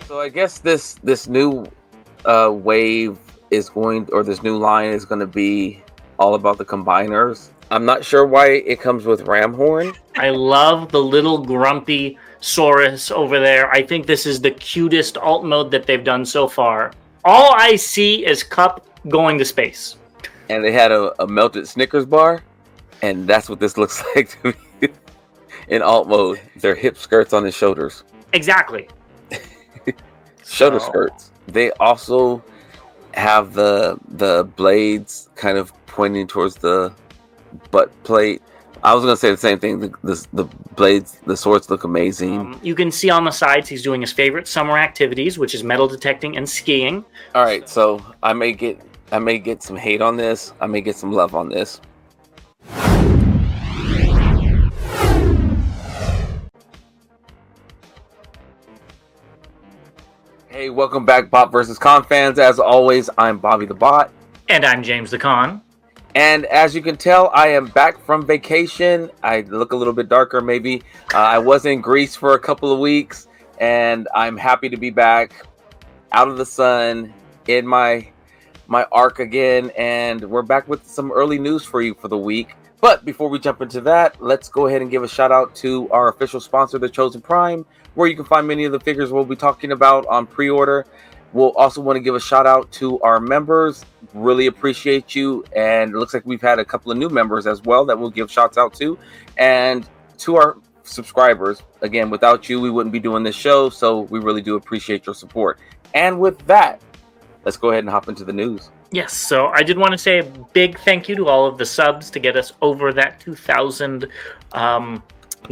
So I guess this new wave is going, or this new line is going to be all about the combiners. I'm not sure why it comes with ram horn. I love the little grumpy Saurus over there. I think this is the cutest alt mode that they've done so far. All I see is Cup going to space. And they had a melted Snickers bar, and that's what this looks like to me in alt mode. Their hip skirts on his shoulders. Exactly. Shoulder skirts. They also have the blades kind of pointing towards the butt plate. I was gonna say the same thing. The blades, the swords look amazing. You can see on the sides he's doing his favorite summer activities, which is metal detecting and skiing. All right, so I may get some hate on this. I may get some love on this. Hey, welcome back, Bot vs. Con fans. As always, I'm Bobby the Bot. And I'm James the Con. And as you can tell, I am back from vacation. I look a little bit darker, maybe. I was in Greece for a couple of weeks, and I'm happy to be back out of the sun in my arc again. And we're back with some early news for you for the week. But before we jump into that, let's go ahead and give a shout out to our official sponsor, The Chosen Prime, where you can find many of the figures we'll be talking about on pre-order. We'll also want to give a shout out to our members. Really appreciate you. And it looks like we've had a couple of new members as well that we'll give shouts out to. And to our subscribers, again, without you, we wouldn't be doing this show. So we really do appreciate your support. And with that, let's go ahead and hop into the news. Yes, so I did want to say a big thank you to all of the subs to get us over that 2,000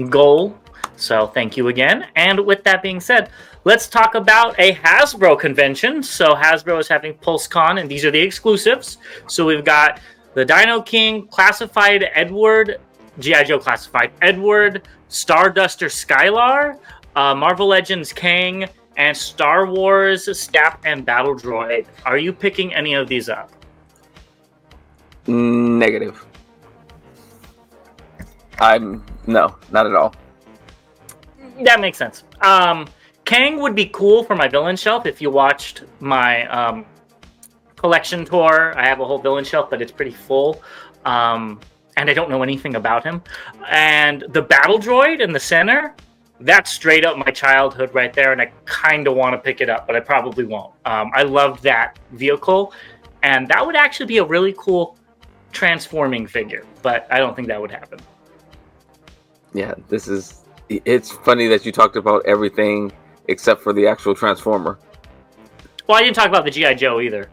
goal. So thank you again. And with that being said, let's talk about a Hasbro convention. So Hasbro is having PulseCon, and these are the exclusives. So we've got the Dino King, Classified Edward, G.I. Joe Classified Edward, Starduster Skylar, Marvel Legends Kang, and Star Wars Snap and Battle Droid. Are you picking any of these up? Negative. No, not at all. That makes sense. Kang would be cool for my villain shelf if you watched my collection tour. I have a whole villain shelf, but it's pretty full. And I don't know anything about him. And the Battle Droid in the center, that's straight up my childhood right there, and I kind of want to pick it up, but I probably won't. I loved that vehicle, and that would actually be a really cool transforming figure, but I don't think that would happen. Yeah, it's funny that you talked about everything except for the actual Transformer. Well, I didn't talk about the G.I. Joe either.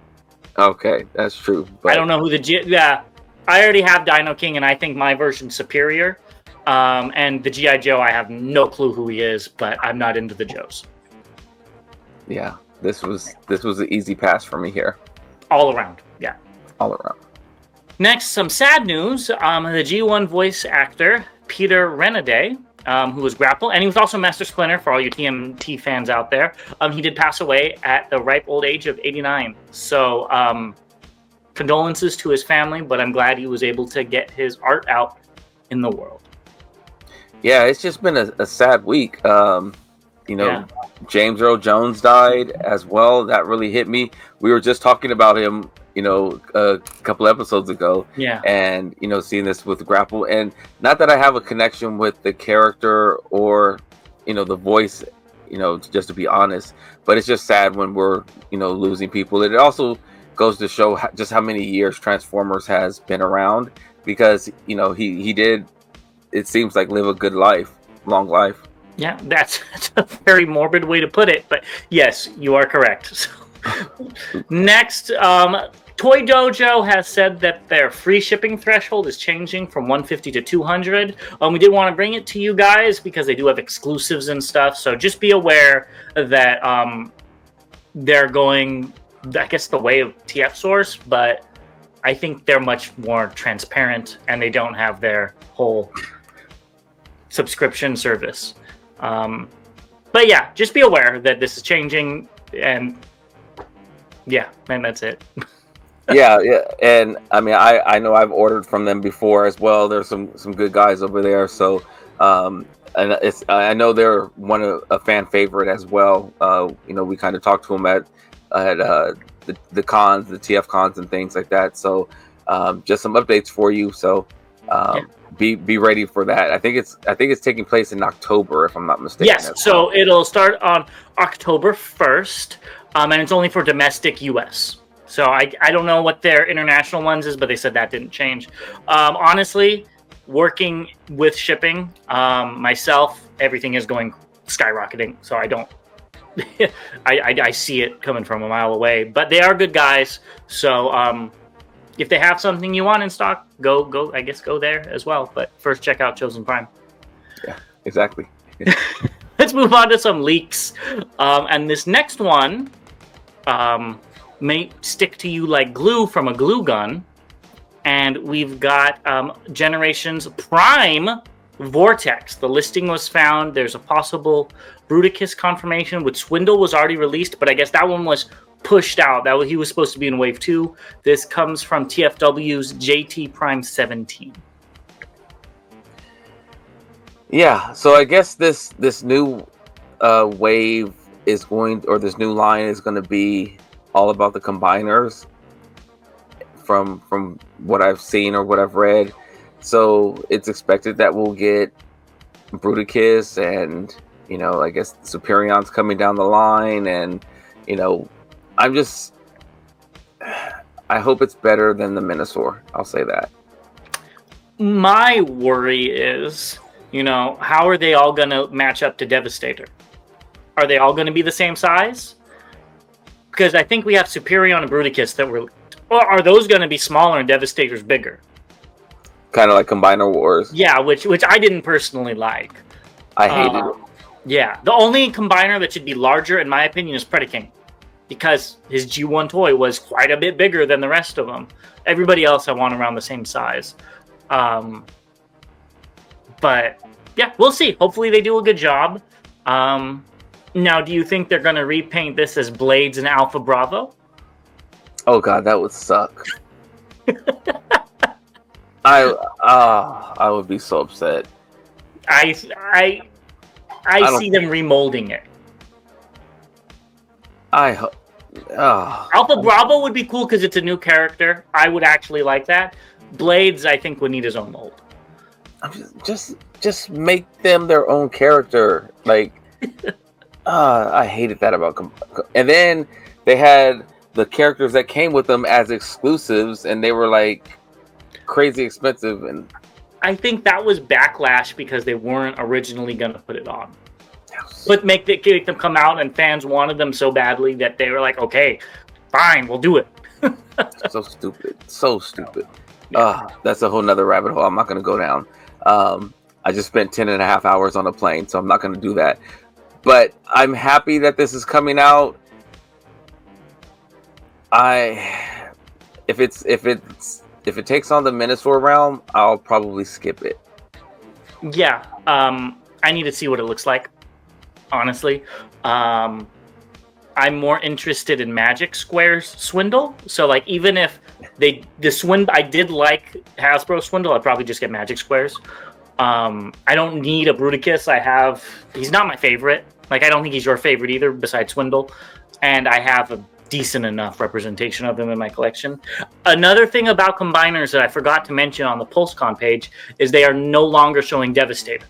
Okay, that's true. But I don't know who yeah, I already have Dino King, and I think my version's superior. And the G.I. Joe, I have no clue who he is, but I'm not into the Joes. Yeah, this was an easy pass for me here. All around, yeah. All around. Next, some sad news. The G1 voice actor, Peter Renaday, who was Grapple, and he was also Master Splinter for all you TMT fans out there. He did pass away at the ripe old age of 89. So, condolences to his family, but I'm glad he was able to get his art out in the world. Yeah, it's just been a sad week. James Earl Jones died as well. That really hit me. We were just talking about him, a couple episodes ago. Yeah. And, seeing this with Grapple. And not that I have a connection with the character or, the voice, just to be honest. But it's just sad when we're, losing people. It also goes to show just how many years Transformers has been around. Because, he did, it seems like, live a good life, long life. Yeah, that's a very morbid way to put it, but yes, you are correct. So, next, Toy Dojo has said that their free shipping threshold is changing from 150 to 200. We did want to bring it to you guys because they do have exclusives and stuff, so just be aware that they're going, I guess, the way of TF Source, but I think they're much more transparent and they don't have their whole subscription service. But yeah, just be aware that this is changing, and that's it. yeah, and I mean, I know I've ordered from them before as well. There's some good guys over there, so and it's I know they're a fan favorite as well. We kind of talked to them at the cons, the TF cons, and things like that. So just some updates for you. So be ready for that. I think it's taking place in October, if I'm not mistaken. Yes, so it'll start on October 1st, and it's only for domestic US. So I don't know what their international ones is, but they said that didn't change. Honestly, working with shipping, myself, everything is going skyrocketing. So I don't, I see it coming from a mile away. But they are good guys. So if they have something you want in stock, go there as well. But first, check out Chosen Prime. Yeah, exactly. Let's move on to some leaks. And this next one may stick to you like glue from a glue gun. And we've got Generations Prime Vortex. The listing was found. There's a possible Bruticus confirmation, which Swindle was already released, but I guess that one was pushed out. He was supposed to be in Wave 2. This comes from TFW's JT Prime 17. Yeah, so I guess this new wave is this new line is going to be all about the combiners from what I've seen or what I've read. So it's expected that we'll get Bruticus and, I guess Superion's coming down the line. And, I hope it's better than the Minosaur. I'll say that. My worry is, how are they all going to match up to Devastator? Are they all going to be the same size? Because I think we have Superion and Bruticus or are those going to be smaller and Devastator's bigger? Kind of like Combiner Wars. Yeah, which I didn't personally like. I hated it. Yeah, the only combiner that should be larger, in my opinion, is Predaking. Because his G1 toy was quite a bit bigger than the rest of them. Everybody else I want around the same size. But, yeah, we'll see. Hopefully they do a good job. Now, do you think they're going to repaint this as Blades and Alpha Bravo? Oh, God, that would suck. I would be so upset. I see them remolding it. Alpha Bravo would be cool because it's a new character. I would actually like that. Blades, I think, would need his own mold. Just make them their own character. Like, I hated that about and then they had the characters that came with them as exclusives, and they were like crazy expensive. And I think that was backlash because they weren't originally going to put it on. But make them come out, and fans wanted them so badly that they were like, okay, fine, we'll do it. So stupid. Yeah. That's a whole nother rabbit hole I'm not going to go down. I just spent 10.5 hours on a plane, so I'm not going to do that. But I'm happy that this is coming out. If it takes on the Minosaur realm, I'll probably skip it. Yeah, I need to see what it looks like. Honestly, I'm more interested in Magic Square's Swindle. So, like, even if I did like Hasbro Swindle, I'd probably just get Magic Squares. I don't need a Bruticus. He's not my favorite. Like, I don't think he's your favorite either, besides Swindle. And I have a decent enough representation of them in my collection. Another thing about combiners that I forgot to mention on the PulseCon page is they are no longer showing Devastator.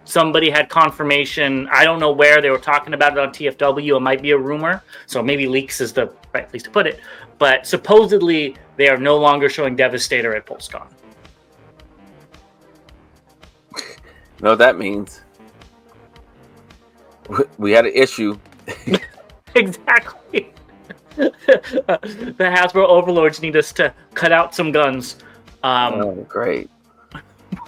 Somebody had confirmation. I don't know where. They were talking about it on TFW. It might be a rumor. So maybe leaks is the right place to put it. But supposedly, they are no longer showing Devastator at PulseCon. You know what that means? We had an issue. Exactly. The Hasbro overlords need us to cut out some guns. Great.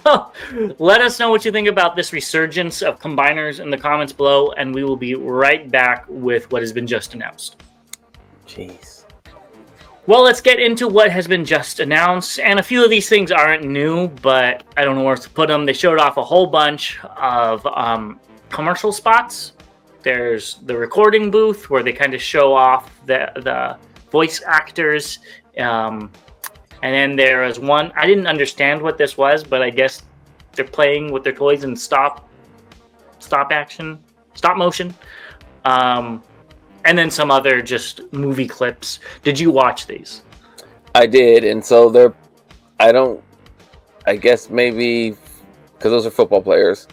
Well, let us know what you think about this resurgence of combiners in the comments below, and we will be right back with what has been just announced. Jeez. Well, let's get into what has been just announced, and a few of these things aren't new, but I don't know where to put them. They showed off a whole bunch of commercial spots. There's the recording booth where they kind of show off the voice actors. And then there is one, I didn't understand what this was, but I guess they're playing with their toys in stop motion. And then some other just movie clips. Did you watch these? I did, and so I guess maybe because those are football players.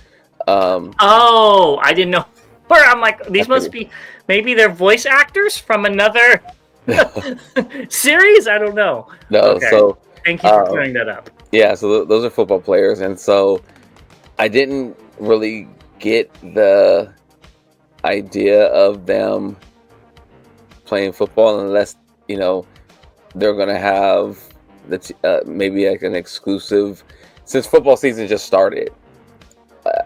Oh, I didn't know. Or I'm like, these must be maybe they're voice actors from another series. I don't know. No, okay. So thank you for clearing that up. Yeah, so those are football players, and so I didn't really get the idea of them playing football unless they're gonna have maybe like an exclusive, since football season just started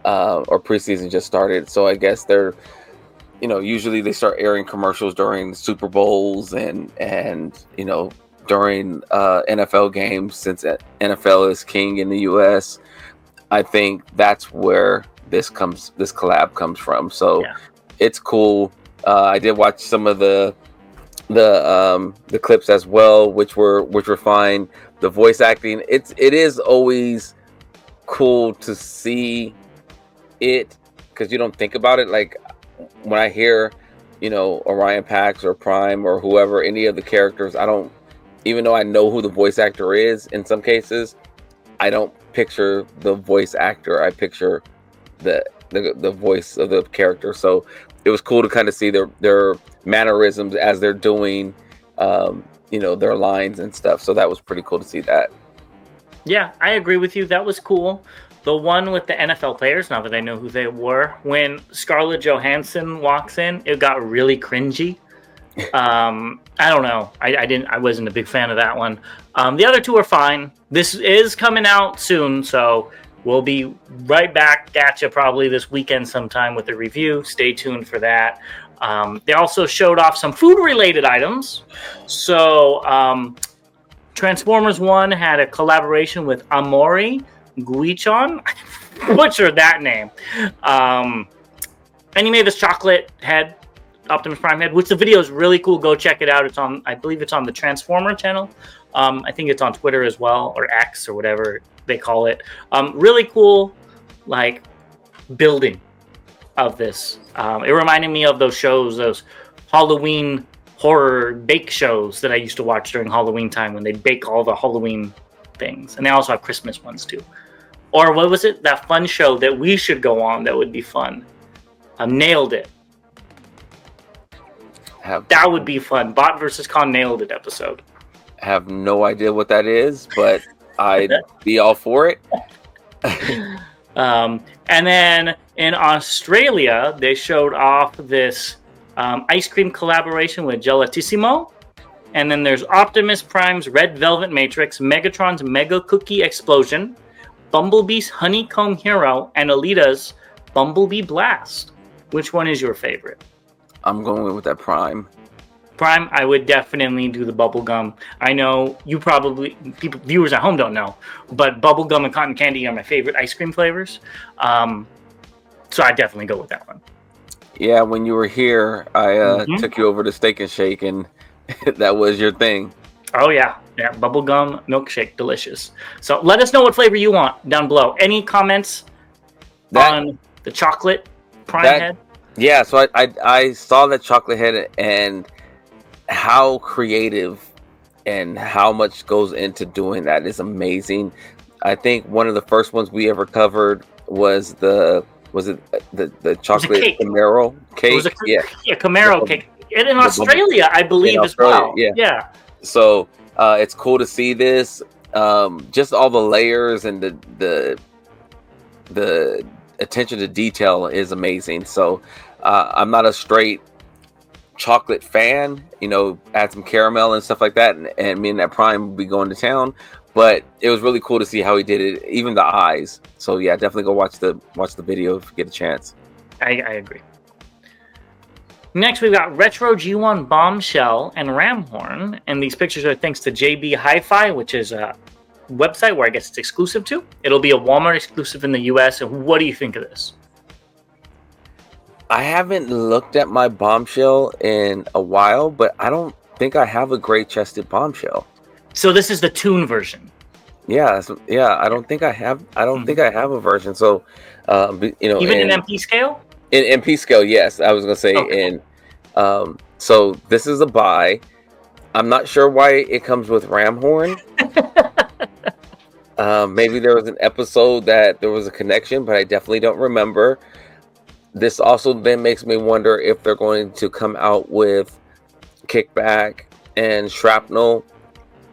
or preseason just started. So I guess they're usually they start airing commercials during Super Bowls and during NFL games, since NFL is king in the US. I think that's where this collab comes from. So it's cool. I did watch some of the clips as well, which were fine. The voice acting, it is always cool to see it, because you don't think about it. Like when I hear Orion Pax or Prime or whoever, any of the characters, I don't, even though I know who the voice actor is in some cases, I don't picture the voice actor. I picture the voice of the character. So it was cool to kind of see their mannerisms as they're doing their lines and stuff. So that was pretty cool to see that. Yeah, I agree with you. That was cool. The one with the NFL players, now that I know who they were, when Scarlett Johansson walks in, it got really cringy. I don't know. I wasn't a big fan of that one. The other two are fine. This is coming out soon, so we'll be right back at you probably this weekend sometime with a review. Stay tuned for that. They also showed off some food-related items. So Transformers 1 had a collaboration with Amori Guichon. Butchered that name. And he made this chocolate head, Optimus Prime head, which the video is really cool. Go check it out. I believe it's on the Transformer channel. I think it's on Twitter as well, or X, or whatever they call it. Really cool, like, building of this. It reminded me of those shows, those Halloween horror bake shows that I used to watch during Halloween time, when they bake all the Halloween things. And they also have Christmas ones too. Or what was it? That fun show that we should go on that would be fun. Nailed It. That would be fun. Bot versus Con Nailed It episode. Have no idea what that is, but I'd be all for it. And then in Australia, they showed off this ice cream collaboration with Gelatissimo. And then there's Optimus Prime's Red Velvet Matrix, Megatron's Mega Cookie Explosion, Bumblebee's Honeycomb Hero, and Alita's Bumblebee Blast. Which one is your favorite? I'm going with that Prime. Prime, I would definitely do the bubblegum. I know you probably, viewers at home don't know, but bubblegum and cotton candy are my favorite ice cream flavors. So I'd definitely go with that one. Yeah, when you were here, I took you over to Steak and Shake, and that was your thing. Oh, yeah. Yeah, bubblegum milkshake, delicious. So let us know what flavor you want down below. Any comments on the chocolate Prime head? Yeah, so I saw that chocolate head, and how creative and how much goes into doing that is amazing. I think one of the first ones we ever covered was the chocolate Camaro cake? It was Camaro cake. And in Australia, I believe, as well. Yeah. So it's cool to see this. Just all the layers and the attention to detail is amazing. So I'm not a straight chocolate fan, add some caramel and stuff like that, and me and that Prime will be going to town. But it was really cool to see how he did it, even the eyes. So yeah, definitely go watch the video if you get a chance. I agree. Next, we've got Retro G1 Bombshell and Ramhorn, and these pictures are thanks to JB Hi-Fi, which is a website where I guess it's exclusive to. It'll be a Walmart exclusive in the US. And what do you think of this? I haven't looked at my Bombshell in a while, but I don't think I have a gray chested Bombshell. So this is the Toon version. Yeah, yeah. I don't think I have. I don't think I have a version. So, Even in MP scale. in MP scale, yes. I was gonna say Okay. in. So this is a buy. I'm not sure why it comes with ram horn. Maybe there was an episode that there was a connection, but I definitely don't remember. This also then makes me wonder if they're going to come out with kickback and shrapnel,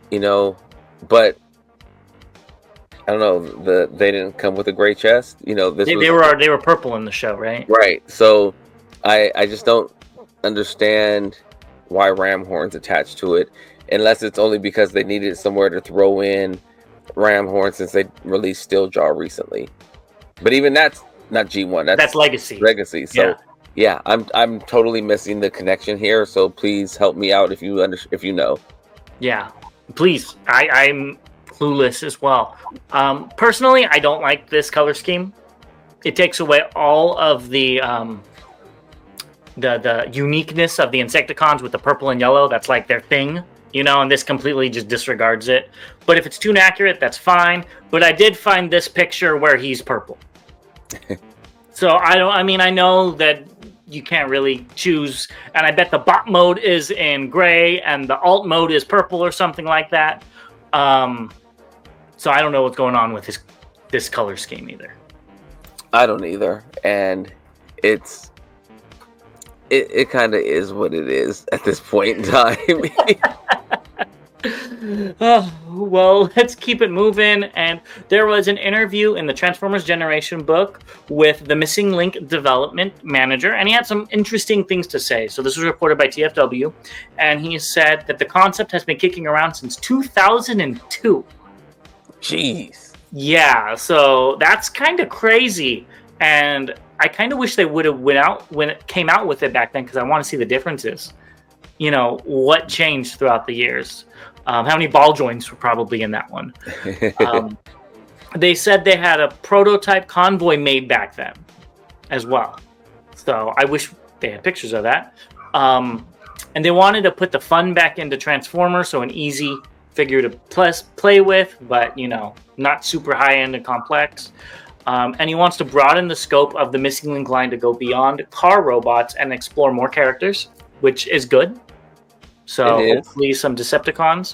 but I don't know. They didn't come with a gray chest. They were purple in the show, right? Right. So I just don't understand why ram horns attached to it, unless it's only because they needed somewhere to throw in ram horns since they released Steel Jaw recently. But even that's not G1. That's Legacy. Legacy. So yeah, I'm totally missing the connection here. So please help me out if you know. Yeah, please. I'm clueless as well. Personally, I don't like this color scheme. It takes away all of the uniqueness of the Insecticons with the purple and yellow. That's like their thing, and this completely just disregards it. But if it's too inaccurate, that's fine. But I did find this picture where he's purple. So I know that you can't really choose, and I bet the bot mode is in gray and the alt mode is purple or something like that. So I don't know what's going on with this color scheme either. I don't either, and it kind of is what it is at this point in time. Well, let's keep it moving. And there was an interview in the Transformers Generation book with the Missing Link development manager, and he had some interesting things to say. So this was reported by TFW, and he said that the concept has been kicking around since 2002. Jeez. Yeah, so that's kind of crazy, and I kind of wish they would have came out with it back then, because I want to see the differences. What changed throughout the years. How many ball joints were probably in that one? They said they had a prototype convoy made back then as well. So I wish they had pictures of that. And they wanted to put the fun back into Transformers, so an easy figure to play with, but not super high-end and complex. And he wants to broaden the scope of the Missing Link line to go beyond car robots and explore more characters, which is good. So hopefully some Decepticons.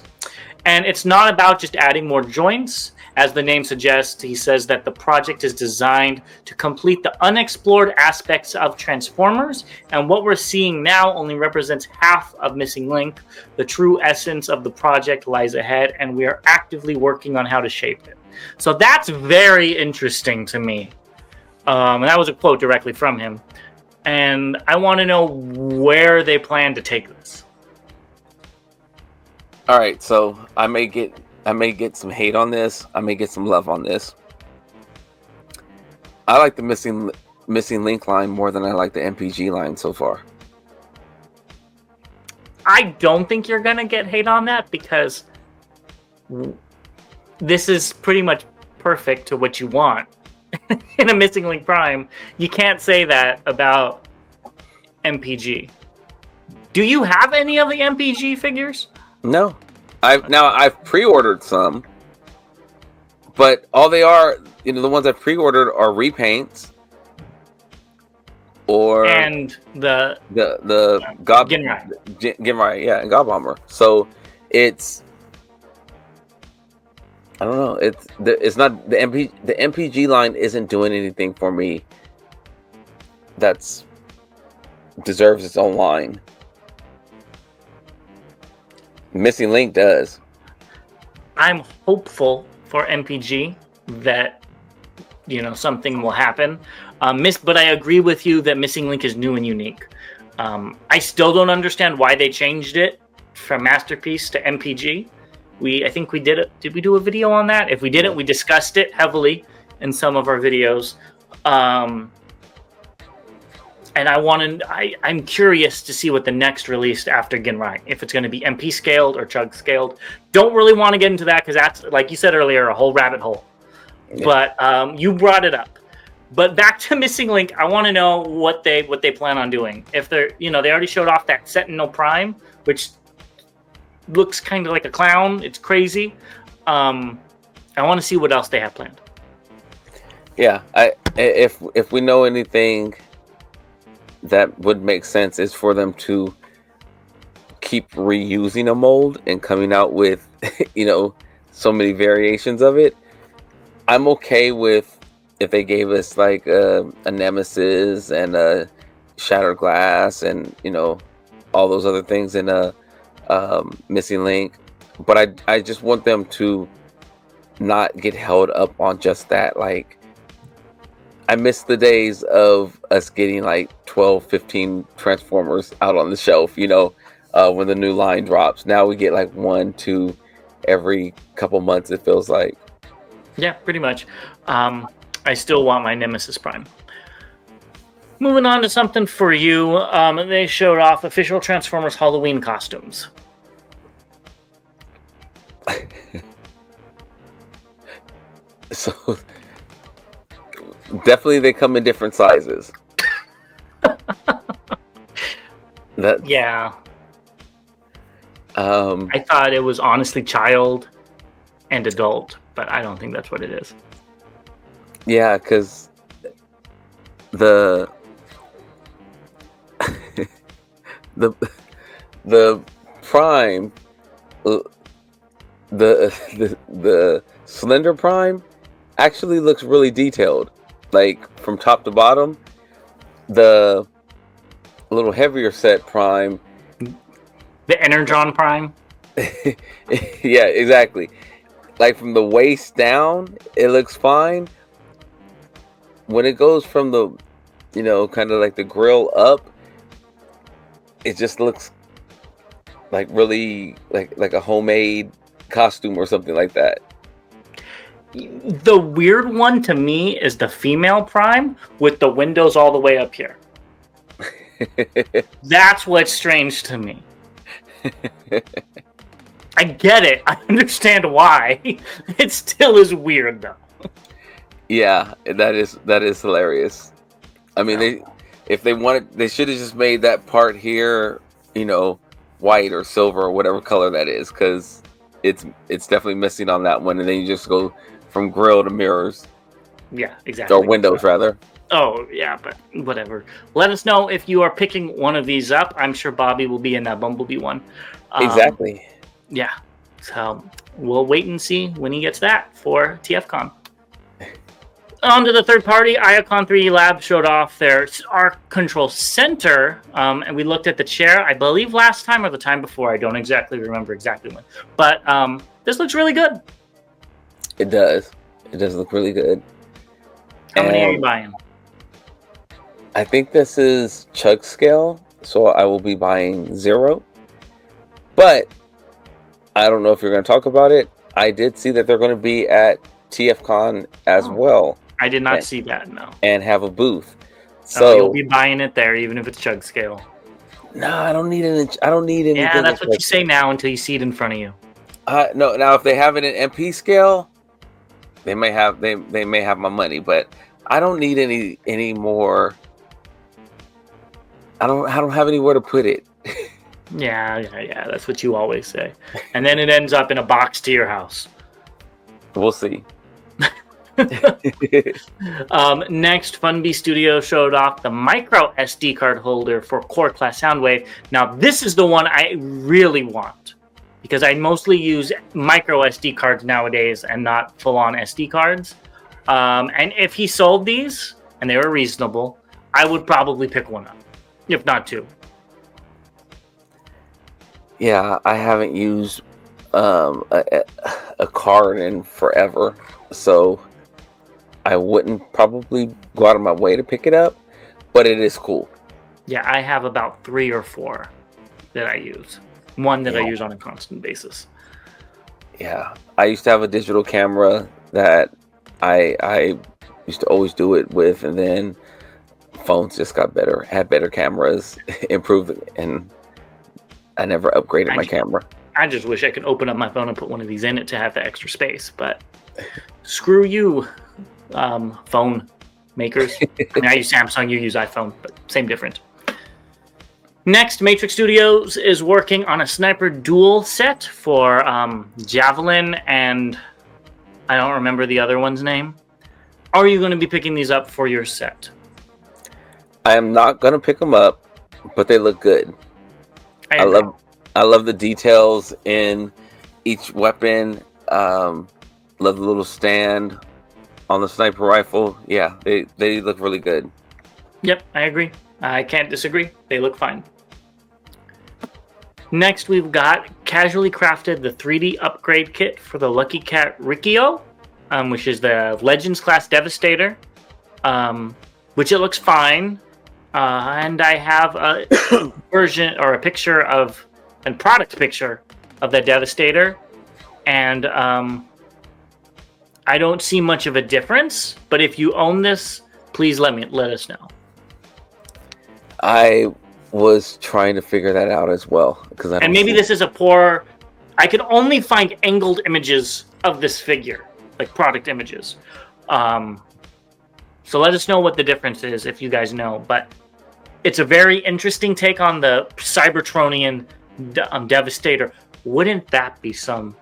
And it's not about just adding more joints. As the name suggests, he says that the project is designed to complete the unexplored aspects of Transformers, and what we're seeing now only represents half of Missing Link. The true essence of the project lies ahead, and we are actively working on how to shape it. So that's very interesting to me. And that was a quote directly from him. And I want to know where they plan to take this. All right, so I may get some hate on this. I may get some love on this. I like the missing link line more than I like the MPG line so far. I don't think you're gonna get hate on that, because this is pretty much perfect to what you want in a Missing Link Prime. You can't say that about MPG. Do you have any of the MPG figures? No. I've pre-ordered some, but all they are, the ones I've pre-ordered are repaints, and the God Ginrai. Yeah, and God Bomber. So it's, I don't know. It's not the MPG line isn't doing anything for me that's deserves its own line. Missing Link does. I'm hopeful for MPG that something will happen. But I agree with you that Missing Link is new and unique. I still don't understand why they changed it from Masterpiece to MPG. I think we did it. Did we do a video on that? If we didn't, we discussed it heavily in some of our videos. And I'm curious to see what the next release after Ginrai, if it's going to be MP scaled or Chug scaled. Don't really want to get into that, because that's, like you said earlier, a whole rabbit hole. Yeah. But you brought it up. But back to Missing Link, I want to know what they plan on doing. If they're, they already showed off that Sentinel Prime, which looks kind of like a clown. It's crazy. I want to see what else they have planned. Yeah, if we know anything that would make sense is for them to keep reusing a mold and coming out with so many variations of it. I'm okay with if they gave us like a Nemesis and a Shattered Glass and all those other things in a Missing Link, but I just want them to not get held up on just that. Like, I miss the days of us getting like 12, 15 Transformers out on the shelf, when the new line drops. Now we get like 1, 2 every couple months, it feels like. Yeah, pretty much. I still want my Nemesis Prime. Moving on to something for you. They showed off official Transformers Halloween costumes. So definitely they come in different sizes. Yeah. I thought it was honestly child and adult, but I don't think that's what it is. Yeah, because the the Prime, the Slender Prime actually looks really detailed, like from top to bottom. The little heavier set Prime, the Energon Prime. Yeah, exactly. Like from the waist down, it looks fine. When it goes from the, kind of like the grill up, it just looks like really like a homemade costume or something like that. The weird one to me is the female Prime with the windows all the way up here. That's what's strange to me. I get it. I understand why. It still is weird though. Yeah, that is hilarious. I mean, if they wanted, they should have just made that part here, white or silver or whatever color that is, because it's definitely missing on that one. And then you just go from grill to mirrors. Yeah, exactly. Or windows, rather. Oh, yeah, but whatever. Let us know if you are picking one of these up. I'm sure Bobby will be in that Bumblebee one. Exactly. Yeah. So we'll wait and see when he gets that for TFCon. On to the third party, Iacon 3D Lab showed off their Arc Control Center, and we looked at the chair, I believe last time or the time before. I don't exactly remember exactly when. But this looks really good. It does. It does look really good. How many are you buying? I think this is chug scale, so I will be buying 0. But I don't know if you're going to talk about it. I did see that they're going to be at TFCon as well. I did not see that, no. And have a booth. So you'll be buying it there, even if it's chug scale. No, I don't need it. I don't need anything. Yeah, that's what you say now until you see it in front of you. No, now if they have it in MP scale, they may have my money, but I don't need any more. I don't have anywhere to put it. Yeah, that's what you always say. And then it ends up in a box to your house. We'll see. Next, Funbee Studio showed off the micro SD card holder for Core Class Soundwave. Now, this is the one I really want because I mostly use micro SD cards nowadays and not full-on SD cards. And if he sold these and they were reasonable, I would probably pick one up, if not 2. Yeah, I haven't used a card in forever, so I wouldn't probably go out of my way to pick it up, but it is cool. Yeah, I have about 3 or 4 that I use. One that I use on a constant basis. Yeah, I used to have a digital camera that I used to always do it with, and then phones just got better, had better cameras, improved, and I never upgraded my camera. I just wish I could open up my phone and put one of these in it to have the extra space, but screw you, phone makers. I mean, I use Samsung, you use iPhone, but same difference. Next, Matrix Studios is working on a Sniper Duel set for Javelin and I don't remember the other one's name. Are you going to be picking these up for your set? I am not gonna pick them up, but they look good. I I agree. love the details in each weapon. Love the little stand on the sniper rifle. Yeah, they look really good. Yep, I agree. I can't disagree. They look fine. Next, we've got casually crafted the 3D upgrade kit for the Lucky Cat Rikio, which is the Legends class Devastator, which it looks fine. And I have a version or a picture of a product picture of the Devastator, and I don't see much of a difference. But if you own this, please let us know. I was trying to figure that out as well because I don't. And maybe this is a poor. I could only find angled images of this figure, like product images. So let us know what the difference is if you guys know. But it's a very interesting take on the Cybertronian Devastator. Wouldn't that be some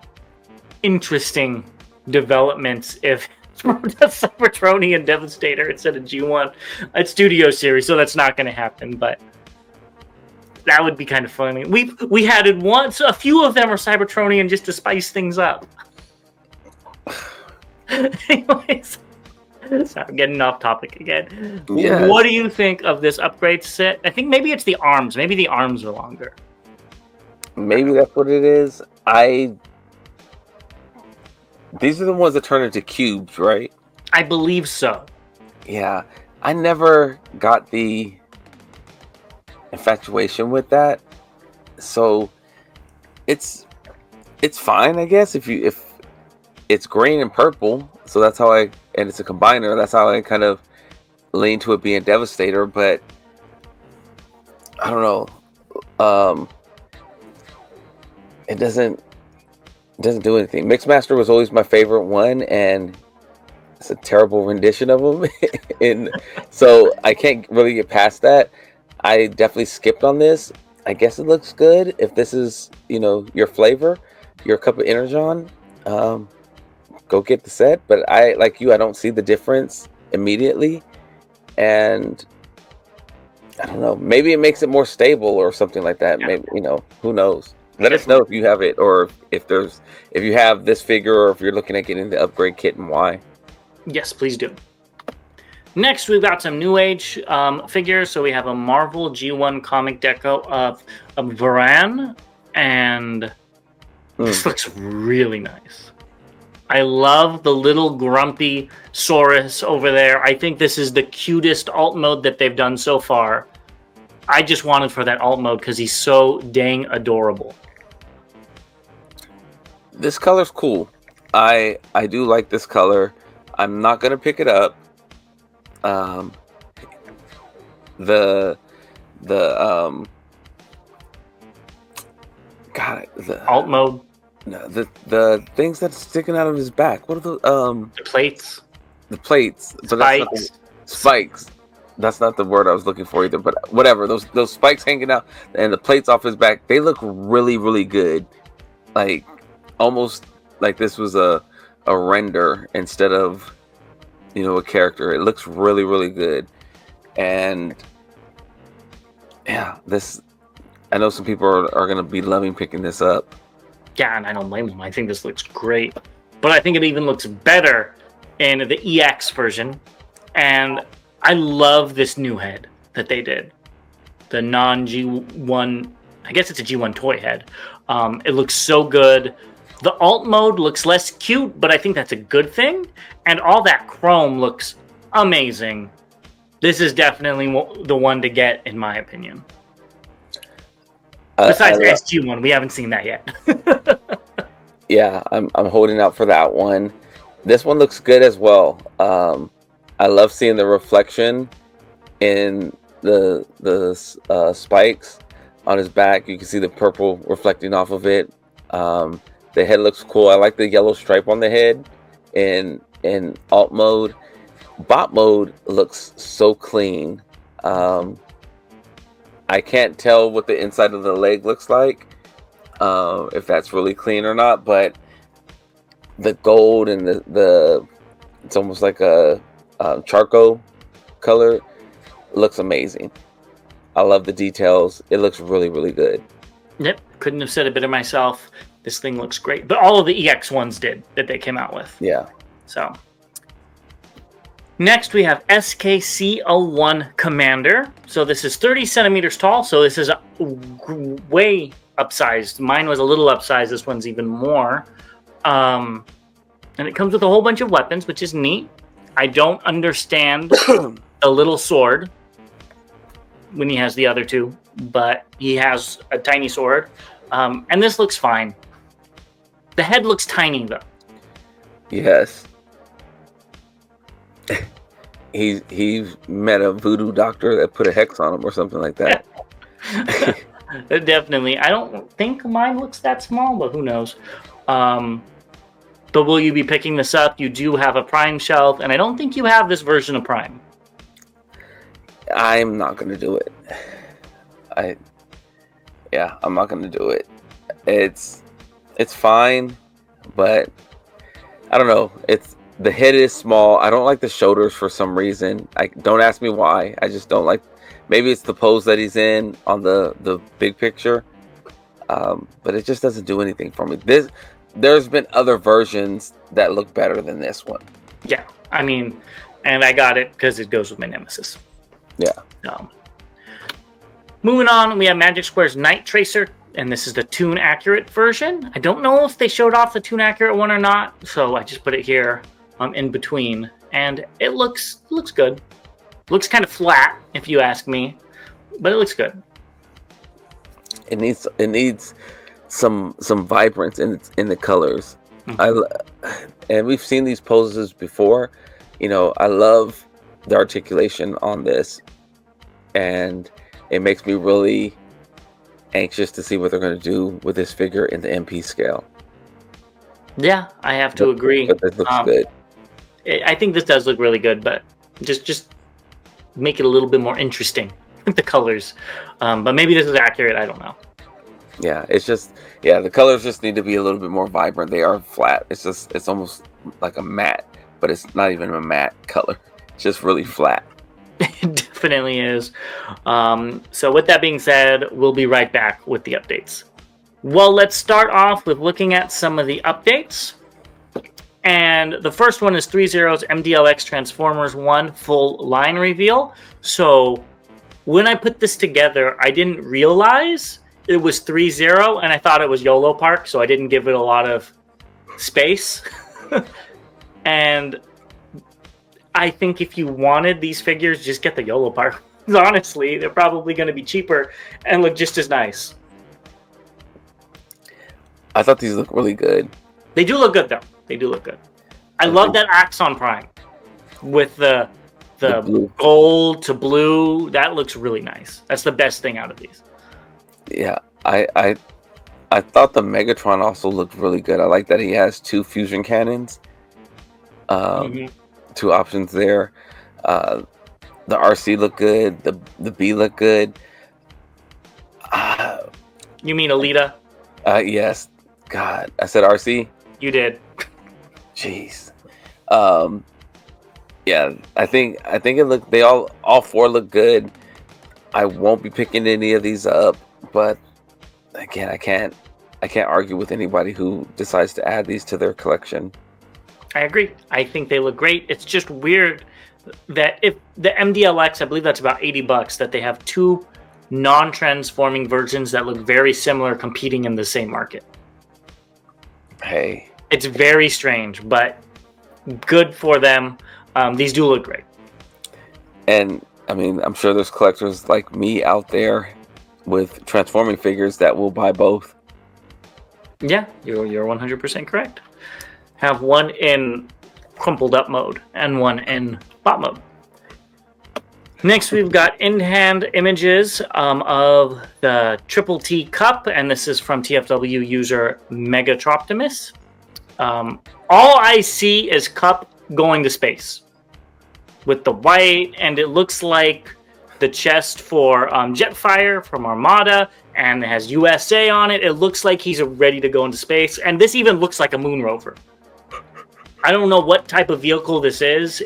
interesting developments if the Cybertronian Devastator instead of G1? It's Studio Series, so that's not going to happen. But that would be kind of funny. We had it once. A few of them are Cybertronian just to spice things up. Anyways. Sorry, getting off topic again. Yes. What do you think of this upgrade set? I think maybe it's the arms. Maybe the arms are longer. Maybe that's what it is. These are the ones that turn into cubes, right? I believe so. Yeah. I never got the infatuation with that. So it's fine, I guess, if it's green and purple. So that's how and it's a combiner. That's how I kind of lean to it being Devastator, but I don't know. It doesn't do anything. Mixmaster was always my favorite one, and it's a terrible rendition of him. And so I can't really get past that. I definitely skipped on this. I guess it looks good. If this is, your flavor, your cup of Energon, go get the set. But I don't see the difference immediately, and I don't know. Maybe it makes it more stable or something like that. Yeah. Maybe who knows. Let us know if you have it, or if you have this figure, or if you're looking at getting the upgrade kit and why. Yes, please do. Next, we've got some New Age figures. So we have a Marvel G1 comic deco of Varan, and this looks really nice. I love the little grumpy Saurus over there. I think this is the cutest alt mode that they've done so far. I just wanted for that alt mode because he's so dang adorable. This color's cool. I do like this color. I'm not gonna pick it up. The alt mode. No, the things that's sticking out of his back. What are the plates? The plates. Spikes. But that's spikes. That's not the word I was looking for either. But whatever. Those spikes hanging out and the plates off his back. They look really, really good. Like almost like this was a render instead of a character. It looks really, really good. And yeah, I know some people are going to be loving picking this up. Yeah, and I don't blame them. I think this looks great. But I think it even looks better in the EX version. And I love this new head that they did. The non-G1, I guess it's a G1 toy head. It looks so good. The alt mode looks less cute, but I think that's a good thing. And all that chrome looks amazing. This is definitely the one to get, in my opinion. Besides SG1, we haven't seen that yet. Yeah, I'm holding out for that one. This one looks good as well. I love seeing the reflection in the spikes on his back. You can see the purple reflecting off of it. The head looks cool. I like the yellow stripe on the head in alt mode. Bot mode looks so clean. I can't tell what the inside of the leg looks like, if that's really clean or not, but the gold and the it's almost like a charcoal color. It looks amazing. I love the details. It looks really, really good. Yep, couldn't have said it better myself. This thing looks great. But all of the EX ones did that they came out with. Yeah. So next we have SKC-01 Commander. So this is 30 centimeters tall. So this is way upsized. Mine was a little upsized. This one's even more. And it comes with a whole bunch of weapons, which is neat. I don't understand the little sword when he has the other two, but he has a tiny sword. And this looks fine. The head looks tiny, though. Yes. He's met a voodoo doctor that put a hex on him or something like that. Definitely. I don't think mine looks that small, but who knows. But will you be picking this up? You do have a Prime shelf, and I don't think you have this version of Prime. I'm not going to do it. I'm not going to do it. It's fine, but I don't know. The head is small. I don't like the shoulders for some reason. Don't ask me why. I just don't like. Maybe it's the pose that he's in on the big picture, but it just doesn't do anything for me. There's been other versions that look better than this one. Yeah, I mean, and I got it because it goes with my Nemesis. Yeah. Moving on, we have Magic Square's Night Tracer, and this is the Toon Accurate version. I don't know if they showed off the Toon Accurate one or not, so I just put it here in between, and it looks good. Looks kind of flat, if you ask me, but it looks good. It needs some vibrance in the colors. Mm-hmm. And we've seen these poses before. I love the articulation on this, and it makes me really anxious to see what they're going to do with this figure in the MP scale. Yeah, I have to agree. But this looks good. I think this does look really good, but just make it a little bit more interesting with the colors. But maybe this is accurate. I don't know. Yeah, the colors just need to be a little bit more vibrant. They are flat. It's almost like a matte, but it's not even a matte color. It's just really flat. It definitely is. So with that being said, we'll be right back with the updates. Well, let's start off with looking at some of the updates. And the first one is 3-0's MDLX Transformers 1 full line reveal. So when I put this together, I didn't realize it was 3-0, and I thought it was YOLO Park, so I didn't give it a lot of space. And I think if you wanted these figures, just get the YOLO Park. Honestly, they're probably going to be cheaper and look just as nice. I thought these look really good. They do look good, though. They do look good. I love that Axon Prime with the gold to blue. That looks really nice. That's the best thing out of these. Yeah, I thought the Megatron also looked really good. I like that he has 2 fusion cannons. 2 options there. The RC looked good. The B looked good. You mean Alita? Yes. God, I said RC. You did. Jeez. Yeah, I think it looked. They all 4 look good. I won't be picking any of these up, but again, I can't argue with anybody who decides to add these to their collection. I agree. I think they look great. It's just weird that if the MDLX, I believe that's about $80, that they have 2 non-transforming versions that look very similar competing in the same market. Hey. It's very strange, but good for them. These do look great. And, I mean, I'm sure there's collectors like me out there with transforming figures that will buy both. Yeah, you're 100% correct. Have one in crumpled up mode and one in bot mode. Next, we've got in-hand images of the Triple T Cup, and this is from TFW user Megatroptimus. All I see is Cup going to space with the white, and it looks like the chest for Jetfire from Armada, and it has USA on it. It looks like he's ready to go into space, and this even looks like a moon rover. I don't know what type of vehicle this is.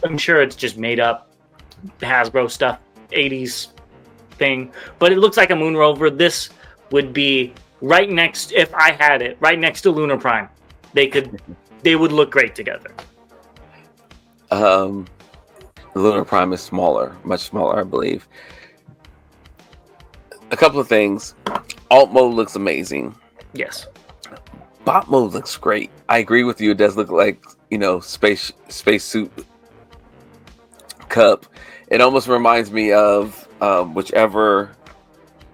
I'm sure it's just made up Hasbro stuff, 80s thing. But it looks like a moon rover. This would be right next, if I had it, right next to Lunar Prime. They would look great together. Lunar Prime is smaller, much smaller, I believe. A couple of things. Alt mode looks amazing. Yes. Bot mode looks great. I agree with you. It does look like, space suit Cup. It almost reminds me of whichever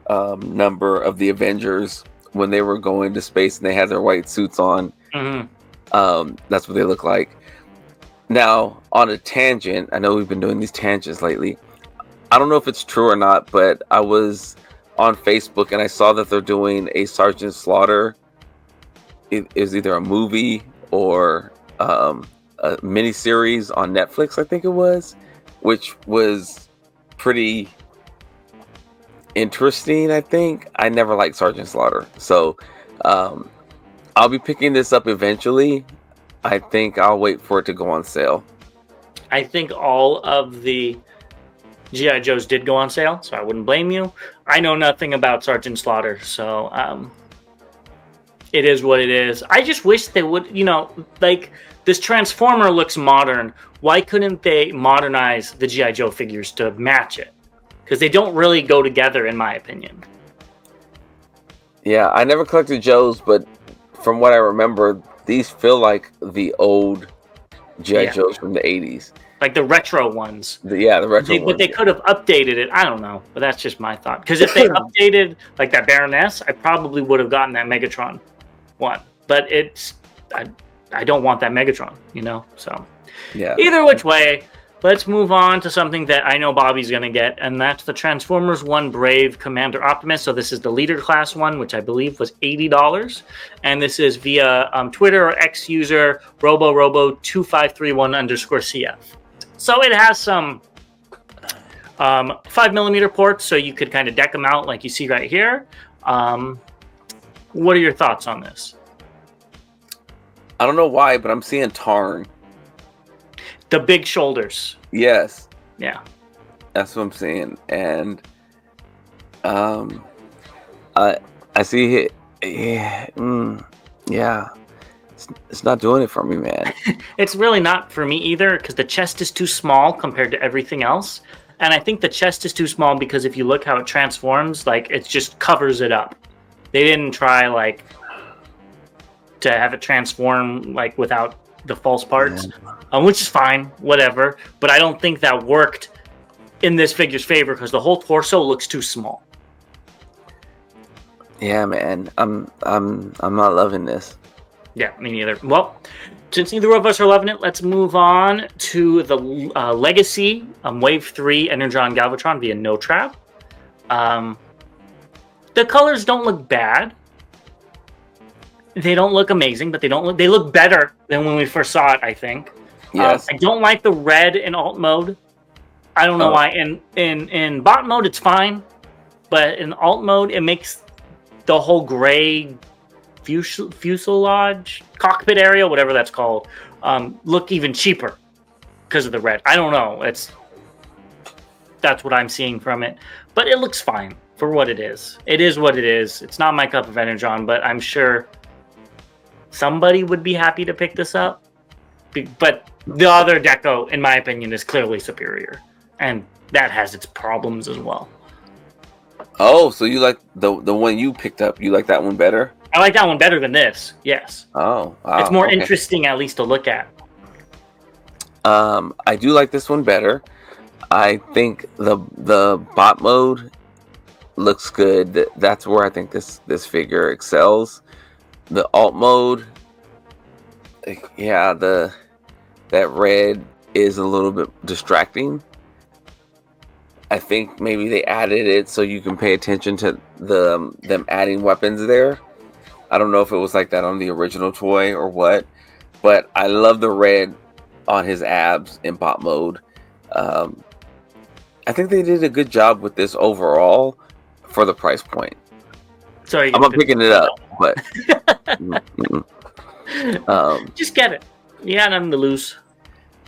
number of the Avengers when they were going to space and they had their white suits on. Mm-hmm. That's what they look like. Now, on a tangent, I know we've been doing these tangents lately. I don't know if it's true or not, but I was on Facebook and I saw that they're doing a Sergeant Slaughter. It is either a movie or a miniseries on Netflix, I think it was, which was pretty interesting, I think. I never liked Sergeant Slaughter. So I'll be picking this up eventually. I think I'll wait for it to go on sale. I think all of the G.I. Joes did go on sale, so I wouldn't blame you. I know nothing about Sergeant Slaughter, so it is what it is. I just wish they would, like, this Transformer looks modern. Why couldn't they modernize the G.I. Joe figures to match it? Because they don't really go together, in my opinion. Yeah, I never collected Joes, but from what I remember, these feel like the old G.I. Joes from the 80s. Like the retro ones. The retro ones. But they could have updated it. I don't know. But that's just my thought. Because if they updated, like, that Baroness, I probably would have gotten that Megatron one. But I don't want that Megatron, So, yeah. Either which way, let's move on to something that I know Bobby's going to get, and that's the Transformers 1 Brave Commander Optimus. So this is the leader class one, which I believe was $80. And this is via Twitter or X user robo2531_CF. So it has some 5mm ports, so you could kind of deck them out like you see right here. What are your thoughts on this? I don't know why, but I'm seeing Tarn. The big shoulders. Yes. Yeah. That's what I'm seeing. And I see it. Yeah. It's not doing it for me, man. It's really not for me either, because the chest is too small compared to everything else. And I think the chest is too small because if you look how it transforms, like, it just covers it up. They didn't try, like, to have it transform, like, without the false parts, which is fine, whatever. But I don't think that worked in this figure's favor because the whole torso looks too small. Yeah, man. I'm not loving this. Yeah, me neither. Well, since neither of us are loving it, let's move on to the Legacy Wave 3 Energon Galvatron via No Trap. The colors don't look bad. They don't look amazing, but they look better than when we first saw it, I think. Yes. I don't like the red in alt mode. I don't know why. In bot mode, it's fine. But in alt mode, it makes the whole gray fuselage, cockpit area, whatever that's called, look even cheaper because of the red. I don't know. That's what I'm seeing from it. But it looks fine for what it is. It is what it is. It's not my cup of Energon, but I'm sure somebody would be happy to pick this up. But the other deco, in my opinion, is clearly superior. And that has its problems as well. Oh, so you like the one you picked up? You like that one better? I like that one better than this. Yes. Oh, wow. It's more interesting, at least, to look at. I do like this one better. I think the bot mode looks good. That's where I think this figure excels. The alt mode, yeah, that red is a little bit distracting. I think maybe they added it so you can pay attention to them adding weapons there. I don't know if it was like that on the original toy or what, but I love the red on his abs in bot mode. I think they did a good job with this overall for the price point. Sorry, I'm not picking it up, but Just get it. You got nothing to lose.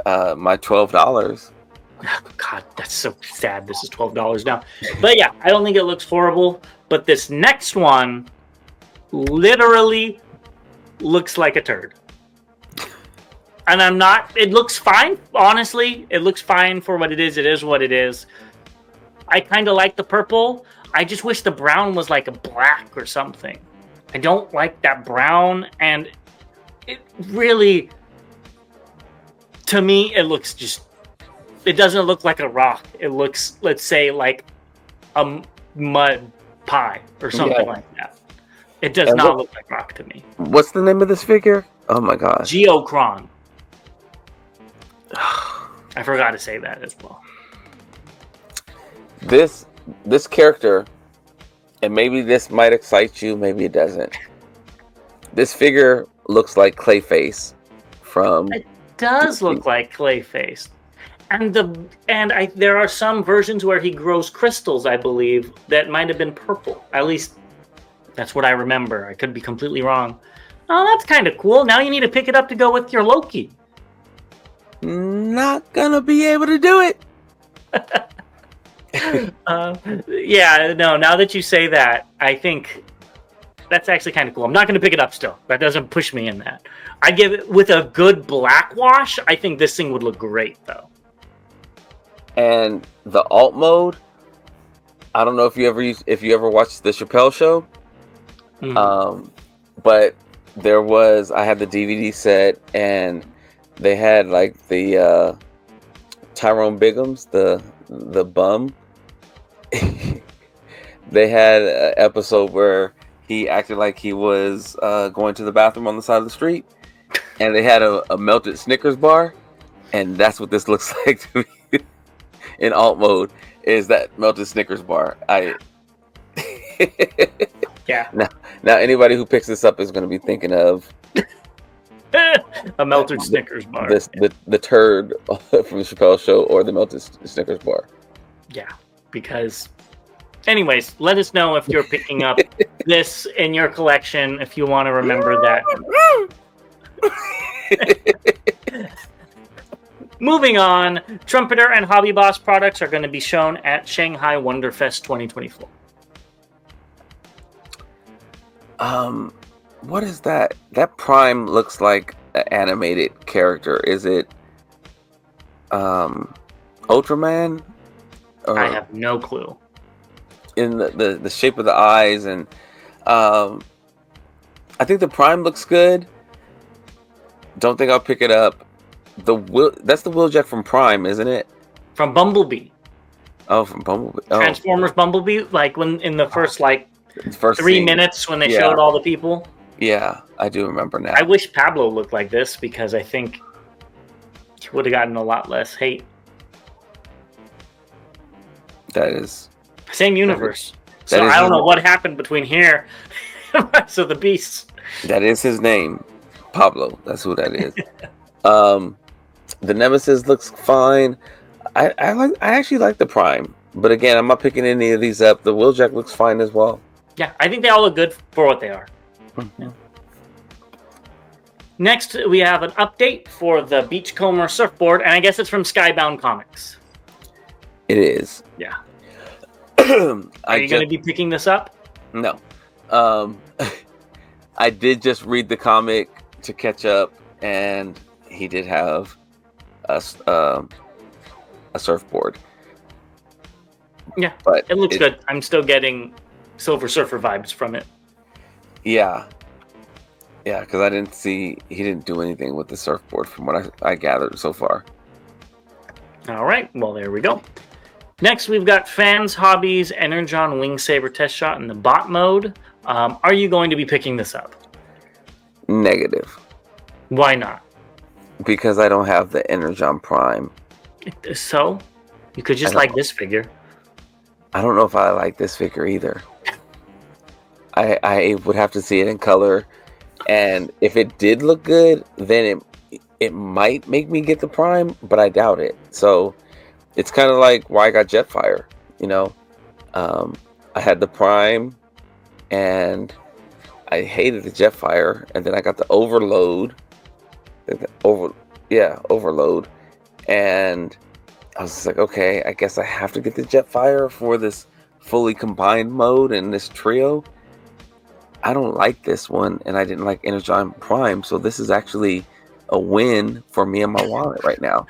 My $12. Oh, God, that's so sad. This is $12 now. But yeah, I don't think it looks horrible. But this next one literally looks like a turd. And I'm not... It looks fine, honestly. It looks fine for what it is. It is what it is. I kind of like the purple. I just wish the brown was like a black or something. I don't like that brown. And it really... To me, it looks just... It doesn't look like a rock. It looks, let's say, like a mud pie or something like that. It does not look like rock to me. What's the name of this figure? Oh my gosh. Geocron. I forgot to say that as well. This character, and maybe this might excite you, maybe it doesn't. This figure looks like Clayface from... It does look like Clayface. And there are some versions where he grows crystals, I believe, that might have been purple. At least that's what I remember. I could be completely wrong. Oh, that's kind of cool. Now you need to pick it up to go with your Loki. Not gonna be able to do it. Yeah, no, now that you say that, I think that's actually kind of cool. I'm not going to pick it up still. That doesn't push me in that. I give it, with a good black wash, I think this thing would look great, though. And the alt mode, I don't know if you ever watched the Chappelle Show, but I had the DVD set, and they had like the Tyrone Biggums, the bum. They had an episode where he acted like he was going to the bathroom on the side of the street, and they had a melted Snickers bar, and that's what this looks like to me. In alt mode, is that melted Snickers bar. Yeah. Now anybody who picks this up is going to be thinking of a melted Snickers bar. The turd from the Chappelle Show, or the melted Snickers bar. Yeah, because... Anyways, let us know if you're picking up this in your collection, if you want to remember that. Moving on, Trumpeter and Hobby Boss products are going to be shown at Shanghai Wonderfest 2024. What is that? That Prime looks like an animated character. Is it Ultraman? I have no clue. In the shape of the eyes, and I think the Prime looks good. Don't think I'll pick it up. That's the Wheeljack from Prime, isn't it? From Bumblebee. Oh, from Bumblebee. Oh. Transformers Bumblebee, like when in the first 3 scene. minutes when they showed all the people. Yeah, I do remember now. I wish Pablo looked like this, because I think he would have gotten a lot less hate. That is... Same universe. So I don't know what happened between here and Rise of the Beasts. That is his name. Pablo. That's who that is. The Nemesis looks fine. I actually like the Prime. But again, I'm not picking any of these up. The Wheeljack looks fine as well. Yeah, I think they all look good for what they are. Yeah. Next, we have an update for the Beachcomber surfboard, and I guess it's from Skybound Comics. It is. Yeah. Are you going to be picking this up? No. I did just read the comic to catch up, and he did have a surfboard. Yeah, but it looks good. I'm still getting Silver Surfer vibes from it. Yeah. Yeah, because he didn't do anything with the surfboard from what I gathered so far. All right, well, there we go. Next, we've got Fans Hobbies Energon Wing Saber Test Shot in the bot mode. Are you going to be picking this up? Negative. Why not? Because I don't have the Energon Prime. So? You could just like this figure. I don't know if I like this figure either. I would have to see it in color. And if it did look good, then it might make me get the Prime, but I doubt it. So... It's kind of like why I got Jetfire, you know. I had the Prime, and I hated the Jetfire, and then I got the Overload. Overload, and I was just like, okay, I guess I have to get the Jetfire for this fully combined mode and this trio. I don't like this one, and I didn't like Energon Prime, so this is actually a win for me and my wallet right now.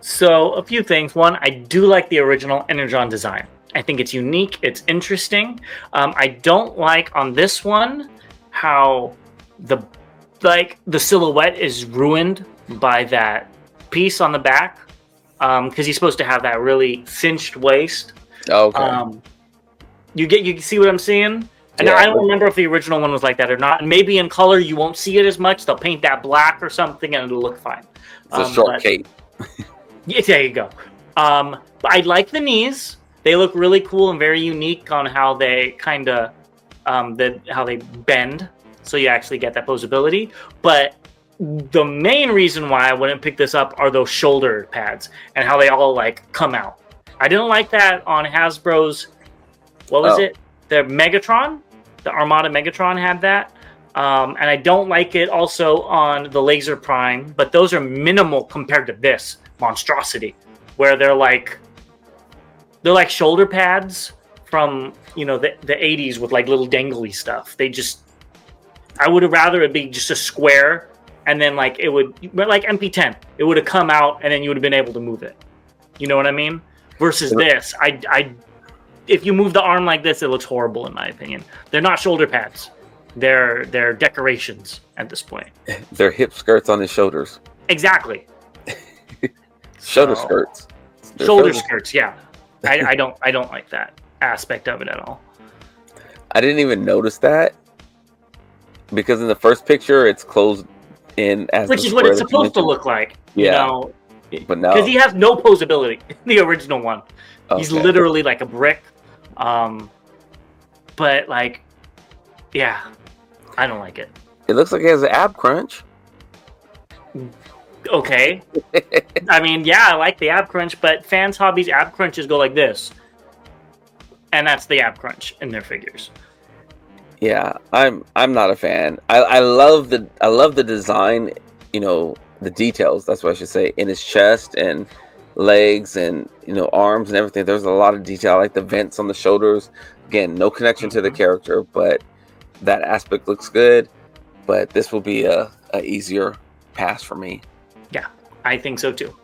So, a few things. One, I do like the original Energon design. I think it's unique, it's interesting. I don't like on this one how the silhouette is ruined by that piece on the back, because he's supposed to have that really cinched waist. Okay. You see what I'm saying? And I don't remember if the original one was like that or not. And maybe in color you won't see it as much. They'll paint that black or something and it'll look fine. It's a short cape. Yeah, there you go. But I like the knees. They look really cool and very unique on how they kind of how they bend, so you actually get that posability. But the main reason why I wouldn't pick this up are those shoulder pads and how they all like come out. I didn't like that on Hasbro's. What was it? The Megatron, the Armada Megatron had that. And I don't like it also on the Laser Prime, but those are minimal compared to this monstrosity, where they're like shoulder pads from, you know, the 80s with like little dangly stuff. I would have rather it be just a square, and then like it would, like MP10, it would have come out and then you would have been able to move it. You know what I mean? Versus this, if you move the arm like this, it looks horrible in my opinion. They're not shoulder pads. They're decorations at this point. They're hip skirts on his shoulders. Exactly. Shoulder skirts. Shoulder skirts, yeah. I don't like that aspect of it at all. I didn't even notice that, because in the first picture it's closed in as which is what it's supposed to look like. Yeah. You know, but now because he has no posability in the original one. Okay. He's literally like a brick. But like, yeah, I don't like it. It looks like he has an ab crunch. Okay. I mean, yeah, I like the ab crunch, but fans' hobbies ab crunches go like this, and that's the ab crunch in their figures. Yeah, I'm not a fan. I love the design, you know, the details. That's what I should say, in his chest and legs and, you know, arms and everything. There's a lot of detail. I like the vents on the shoulders. Again, no connection to the character, but that aspect looks good. But this will be a easier pass for me. Yeah, I think so too.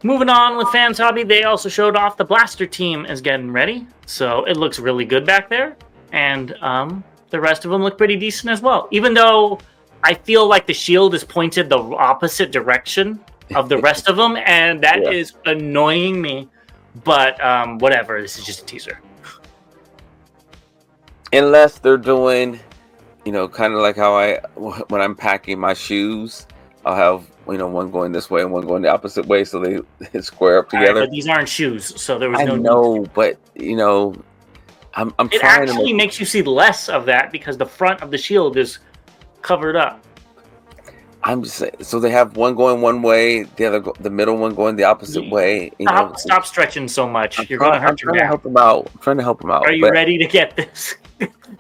Moving on with Fans Hobby, they also showed off the Blaster team is getting ready. So it looks really good back there. And the rest of them look pretty decent as well. Even though I feel like the shield is pointed the opposite direction of the rest of them. And that is annoying me. But whatever, this is just a teaser. Unless they're doing, you know, kind of like how when I'm packing my shoes, I'll have, you know, one going this way and one going the opposite way, so they square up together. Right, but these aren't shoes, so there was no. I know, but you know, I'm it trying actually makes you see less of that because the front of the shield is covered up. I'm just saying, so they have one going one way, the middle one going the opposite way. Stop stretching so much. You're going to hurt your back. I'm trying to help them out. Are you ready to get this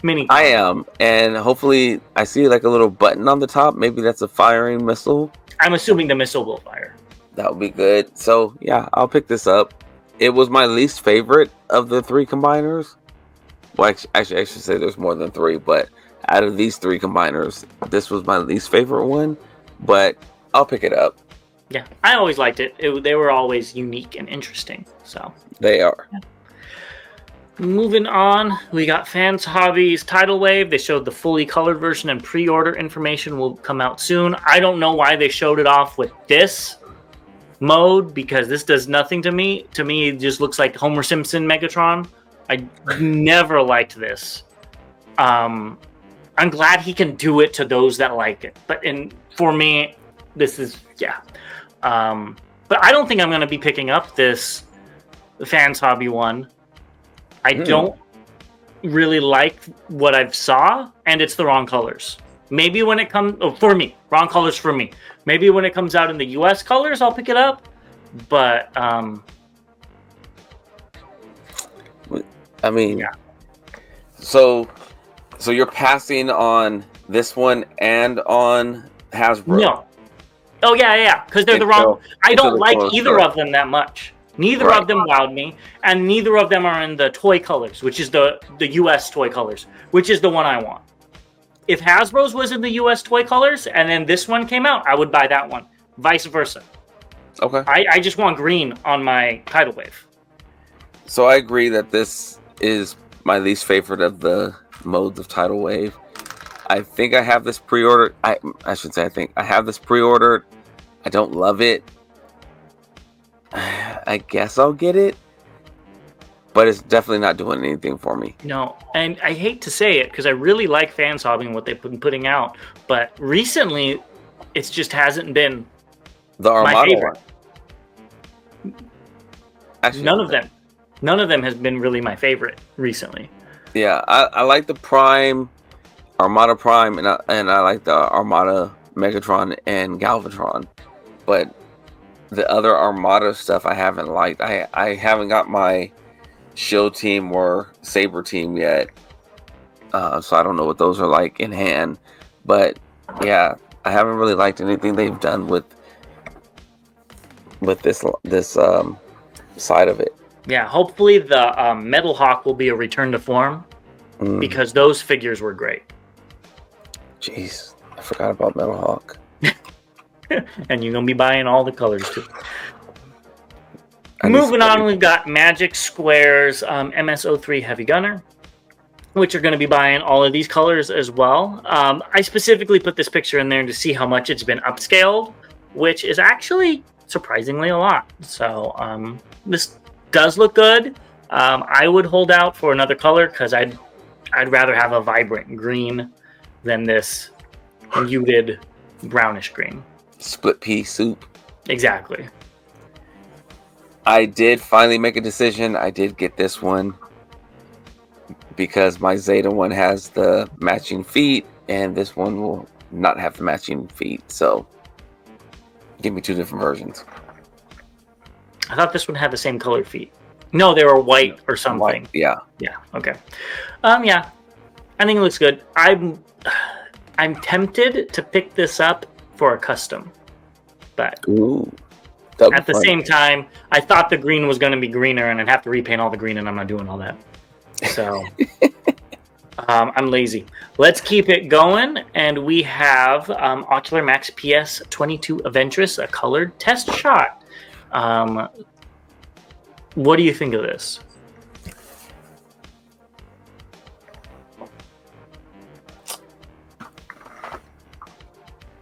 mini? I am, and hopefully I see like a little button on the top. Maybe that's a firing missile. I'm assuming the missile will fire. That would be good. So yeah, I'll pick this up. It was my least favorite of the three combiners. Well, actually, I should say there's more than three, but out of these three combiners, this was my least favorite one. But I'll pick it up. Yeah, I always liked it. They were always unique and interesting. So they are. Yeah. Moving on, we got Fans Hobbies Tidal Wave. They showed the fully colored version, and pre-order information will come out soon. I don't know why they showed it off with this mode, because this does nothing to me. To me, it just looks like Homer Simpson Megatron. I never liked this. I'm glad he can do it to those that like it. But for me, this is, yeah. But I don't think I'm going to be picking up this Fans Hobby one. I don't really like what I've saw, and it's the wrong colors. Maybe when it comes, for me, wrong colors for me. Maybe when it comes out in the US colors, I'll pick it up. But, I mean, yeah. So So you're passing on this one and on Hasbro. No. Oh yeah, because they're the wrong. I don't like either of them that much. Neither of them wowed me, and neither of them are in the toy colors, which is the U.S. toy colors, which is the one I want. If Hasbro's was in the U.S. toy colors, and then this one came out, I would buy that one. Vice versa. Okay. I just want green on my tidal wave. So I agree that this is my least favorite of the modes of tidal wave. I think I have this pre-ordered. I should say I think I have this pre-ordered. I don't love it. I guess I'll get it, but it's definitely not doing anything for me. No, and I hate to say it because I really like fan sobbing what they've been putting out, but recently it just hasn't been the Armada my favorite. Actually, None of them has been really my favorite recently. Yeah, I like the Prime, Armada Prime, and I like the Armada Megatron and Galvatron, but the other Armada stuff I haven't liked. I haven't got my Shield team or Saber team yet, so I don't know what those are like in hand. But yeah, I haven't really liked anything they've done with this side of it. Yeah, hopefully the Metal Hawk will be a return to form because those figures were great. Jeez, I forgot about Metal Hawk. And you're gonna be buying all the colors too. Moving on, we've got Magic Square's MS-03 Heavy Gunner, which are going to be buying all of these colors as well. I specifically put this picture in there to see how much it's been upscaled, which is actually surprisingly a lot. So this does look good. I would hold out for another color because I'd rather have a vibrant green than this muted brownish green. Split pea soup. Exactly. I did finally make a decision. I did get this one because my Zeta one has the matching feet and this one will not have the matching feet. So give me two different versions. I thought this one had the same colored feet. No, they were white or something. White, yeah. Yeah. Okay. Yeah. I think it looks good. I'm tempted to pick this up for a custom, but at the same time, I thought the green was going to be greener, and I'd have to repaint all the green, and I'm not doing all that. So I'm lazy. Let's keep it going, and we have Ocular Max PS22 Aventress, a colored test shot. What do you think of this?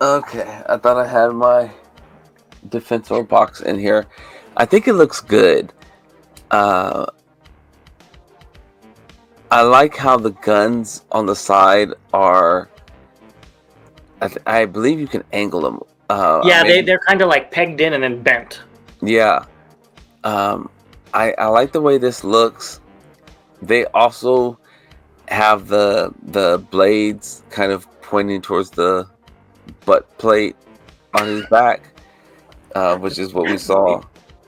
Okay, I thought I had my Defensor box in here. I think it looks good. I like how the guns on the side are. I believe you can angle them. Yeah, they're kind of like pegged in and then bent. Yeah. I like the way this looks. They also have the blades kind of pointing towards the butt plate on his back, which is what we saw. Are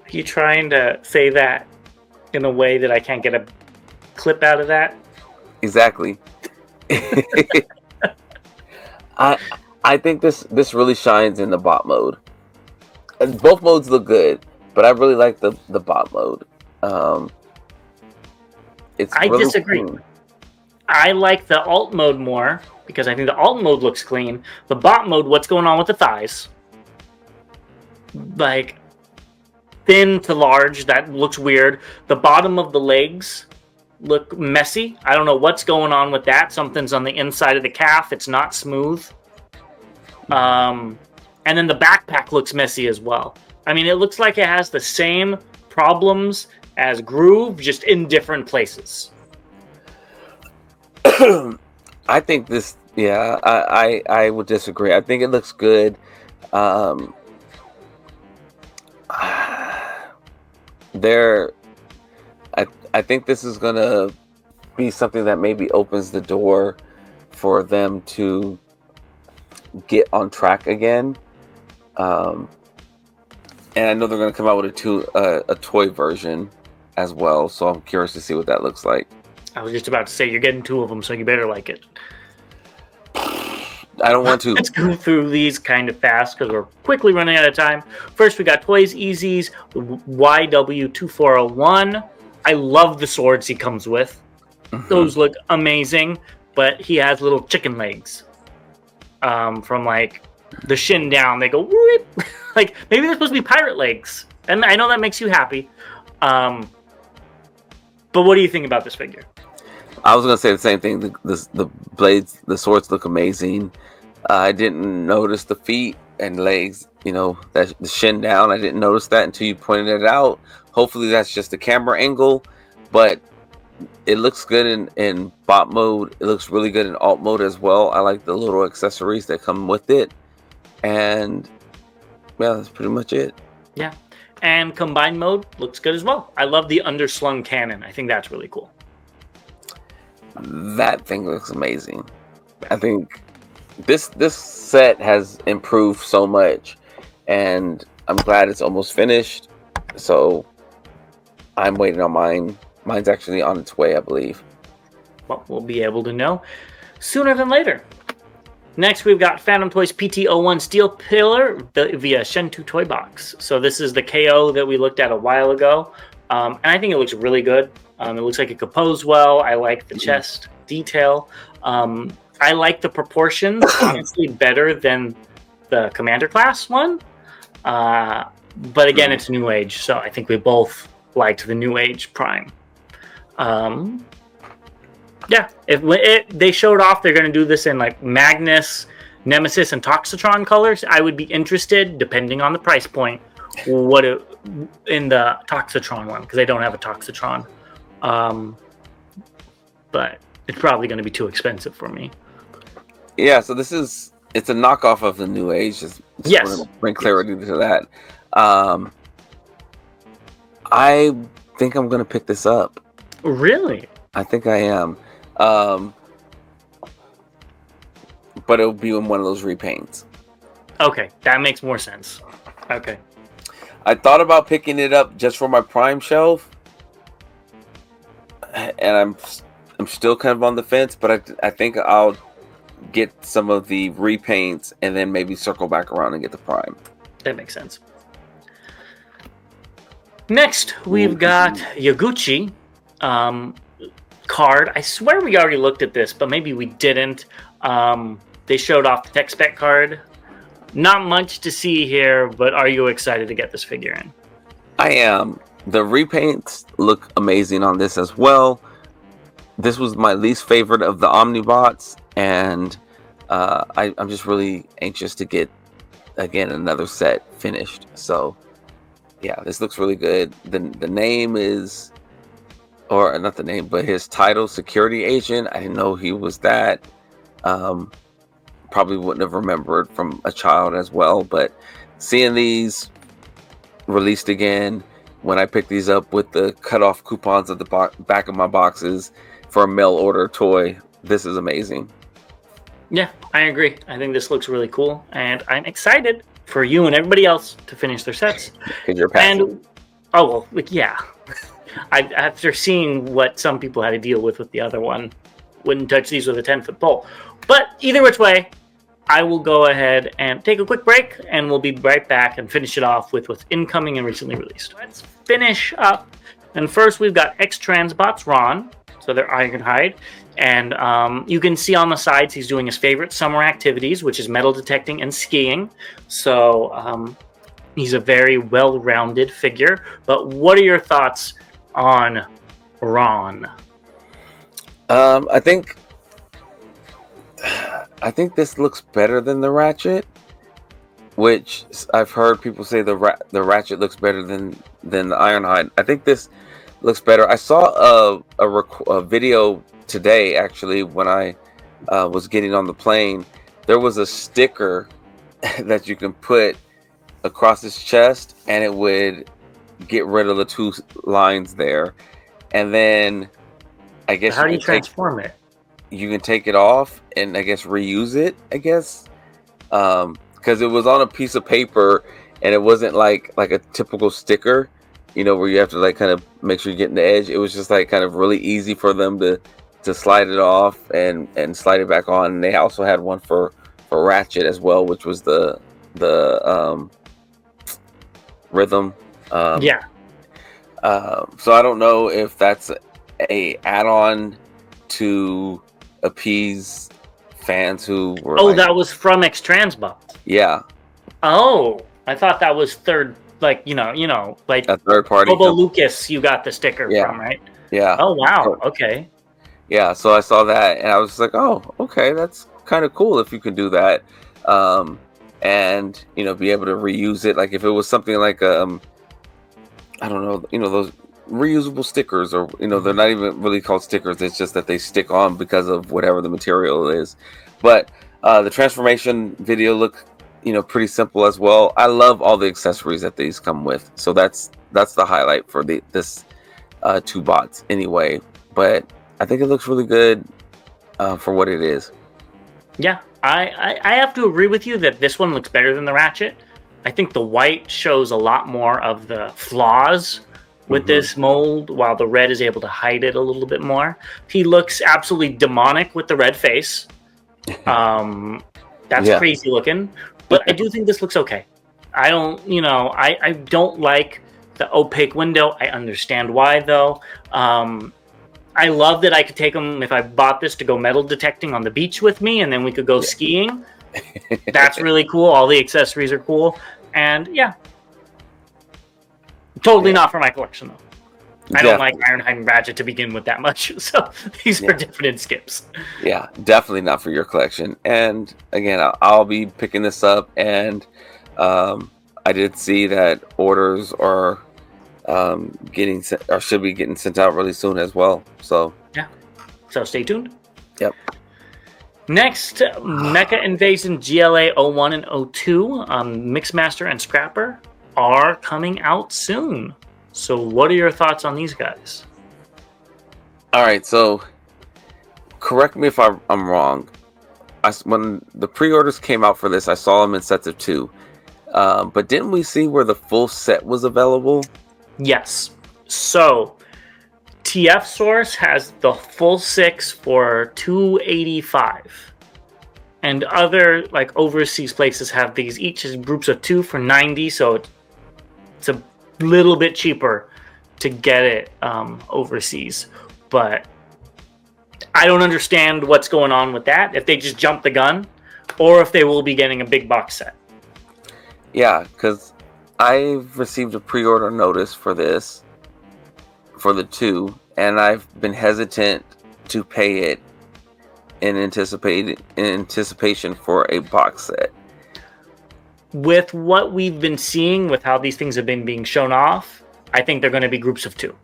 you trying to say that in a way that I can't get a clip out of that? Exactly. I think this really shines in the bot mode. And both modes look good, but I really like the bot mode. I really disagree. Clean. I like the alt mode more because I think the alt mode looks clean. The bot mode, what's going on with the thighs? Like thin to large, that looks weird. The bottom of the legs look messy. I don't know what's going on with that. Something's on the inside of the calf. It's not smooth. And then the backpack looks messy as well. I mean, it looks like it has the same problems as Groove, just in different places. I think this, yeah, I would disagree. I think it looks good. I think this is gonna be something that maybe opens the door for them to get on track again. And I know they're gonna come out with a toy version as well. So I'm curious to see what that looks like. I was just about to say you're getting 2 of them, so you better like it. I don't want to. Let's go through these kind of fast because we're quickly running out of time. First, we got Toys Easy's YW2401. I love the swords he comes with. Those look amazing, but he has little chicken legs. From like the shin down, they go whoop. Like maybe they're supposed to be pirate legs, and I know that makes you happy. But what do you think about this figure? I was gonna say the same thing. The blades, the swords look amazing. I didn't notice the feet and legs. You know, that the shin down. I didn't notice that until you pointed it out. Hopefully, that's just a camera angle, but it looks good in bot mode. It looks really good in alt mode as well. I like the little accessories that come with it, and yeah, that's pretty much it. Yeah, and combined mode looks good as well. I love the underslung cannon. I think that's really cool. That thing looks amazing. I think this set has improved so much, and I'm glad it's almost finished. So I'm waiting on mine. Mine's actually on its way, I believe. Well, we'll be able to know sooner than later. Next, we've got Phantom Toys PT01 Steel Pillar via Shentu Toy Box. So this is the KO that we looked at a while ago, and I think it looks really good. It looks like it could pose well. I like the chest detail. I like the proportions, honestly, better than the Commander class one. But again, it's New Age, so I think we both liked the New Age Prime. Yeah, if they showed off they're going to do this in like Magnus, Nemesis, and Toxitron colors, I would be interested, depending on the price point, in the Toxitron one, because I don't have a Toxitron. But it's probably going to be too expensive for me. Yeah, so it's a knockoff of the New Age. Just yes. Want to bring clarity to that. I think I'm going to pick this up. Really? I think I am. But it'll be in one of those repaints. Okay, that makes more sense. Okay. I thought about picking it up just for my Prime shelf, and I'm still kind of on the fence, but I think I'll get some of the repaints and then maybe circle back around and get the Prime. That makes sense. Next, we've got Yaguchi card. I swear we already looked at this, but maybe we didn't. They showed off the tech spec card. Not much to see here, but are you excited to get this figure in? I am. The repaints look amazing on this as well. This was my least favorite of the Omnibots, and I'm just really anxious to get, again, another set finished. So, yeah, this looks really good. The name is, or not the name, but his title, Security Agent. I didn't know he was that. Probably wouldn't have remembered from a child as well, but seeing these released again, when I picked these up with the cut-off coupons at the back of my boxes for a mail order toy, this is amazing. Yeah, I agree. I think this looks really cool, and I'm excited for you and everybody else to finish their sets. Because you're passive. And, oh, well, like, yeah. After seeing what some people had to deal with the other one, wouldn't touch these with a 10-foot pole. But either which way, I will go ahead and take a quick break, and we'll be right back and finish it off with what's incoming and recently released. Let's finish up. And first, we've got X-Transbots Ron, so they're Ironhide. And you can see on the sides he's doing his favorite summer activities, which is metal detecting and skiing. So he's a very well-rounded figure. But what are your thoughts on Ron? I think this looks better than the Ratchet, which I've heard people say the Ratchet looks better than the Ironhide. I think this looks better. I saw a video today, actually, when I was getting on the plane. There was a sticker that you can put across his chest, and it would get rid of the 2 lines there. And then I guess how do you transform it? You can take it off and I guess reuse it, I guess. Because it was on a piece of paper and it wasn't like a typical sticker. where you have to like kind of make sure you're getting the edge. It was just like kind of really easy for them to slide it off and slide it back on. And they also had one for Ratchet as well, which was the rhythm. Yeah. So I don't know if that's a add-on to appease fans who were. Oh, that was from X-Transbot. Yeah. Oh, I thought that was third, like like a third party. Bobo Lucas, you got the sticker from, right? Yeah. Oh wow. Okay. Yeah. So I saw that and I was like, oh, okay, that's kind of cool if you can do that, and be able to reuse it. Like if it was something like I don't know, those reusable stickers, or they're not even really called stickers. It's just that they stick on because of whatever the material is. But the transformation video looked pretty simple as well. I love all the accessories that these come with, so that's the highlight for this two bots anyway. But I think it looks really good for what it is. Yeah, I have to agree with you that this one looks better than the Ratchet. I think the white shows a lot more of the flaws with this mold, while the red is able to hide it a little bit more. He looks absolutely demonic with the red face. That's crazy looking, but I do think this looks okay. I don't, I don't like the opaque window. I understand why, though. I love that I could take them if I bought this to go metal detecting on the beach with me, and then we could go skiing. That's really cool. All the accessories are cool. And totally not for my collection, though. I don't like Ironhide and Ratchet to begin with that much, so these are different skips. Yeah, definitely not for your collection. And again, I'll be picking this up, and I did see that orders are should be getting sent out really soon as well. So so stay tuned. Yep. Next, Mecha Invasion GLA 01 and 02, Mixmaster and Scrapper are coming out soon. So what are your thoughts on these guys? All right, so correct me if I'm wrong. When the pre-orders came out for this, I saw them in sets of 2. But didn't we see where the full set was available? Yes. So TF Source has the full 6 for $285. And other like overseas places have these each as groups of 2 for $90. So it's a little bit cheaper to get it overseas. But I don't understand what's going on with that. If they just jumped the gun, or if they will be getting a big box set. Yeah, because I've received a pre-order notice for this, for the 2, and I've been hesitant to pay it in anticipation for a box set. With what we've been seeing, with how these things have been being shown off, I think they're going to be groups of 2.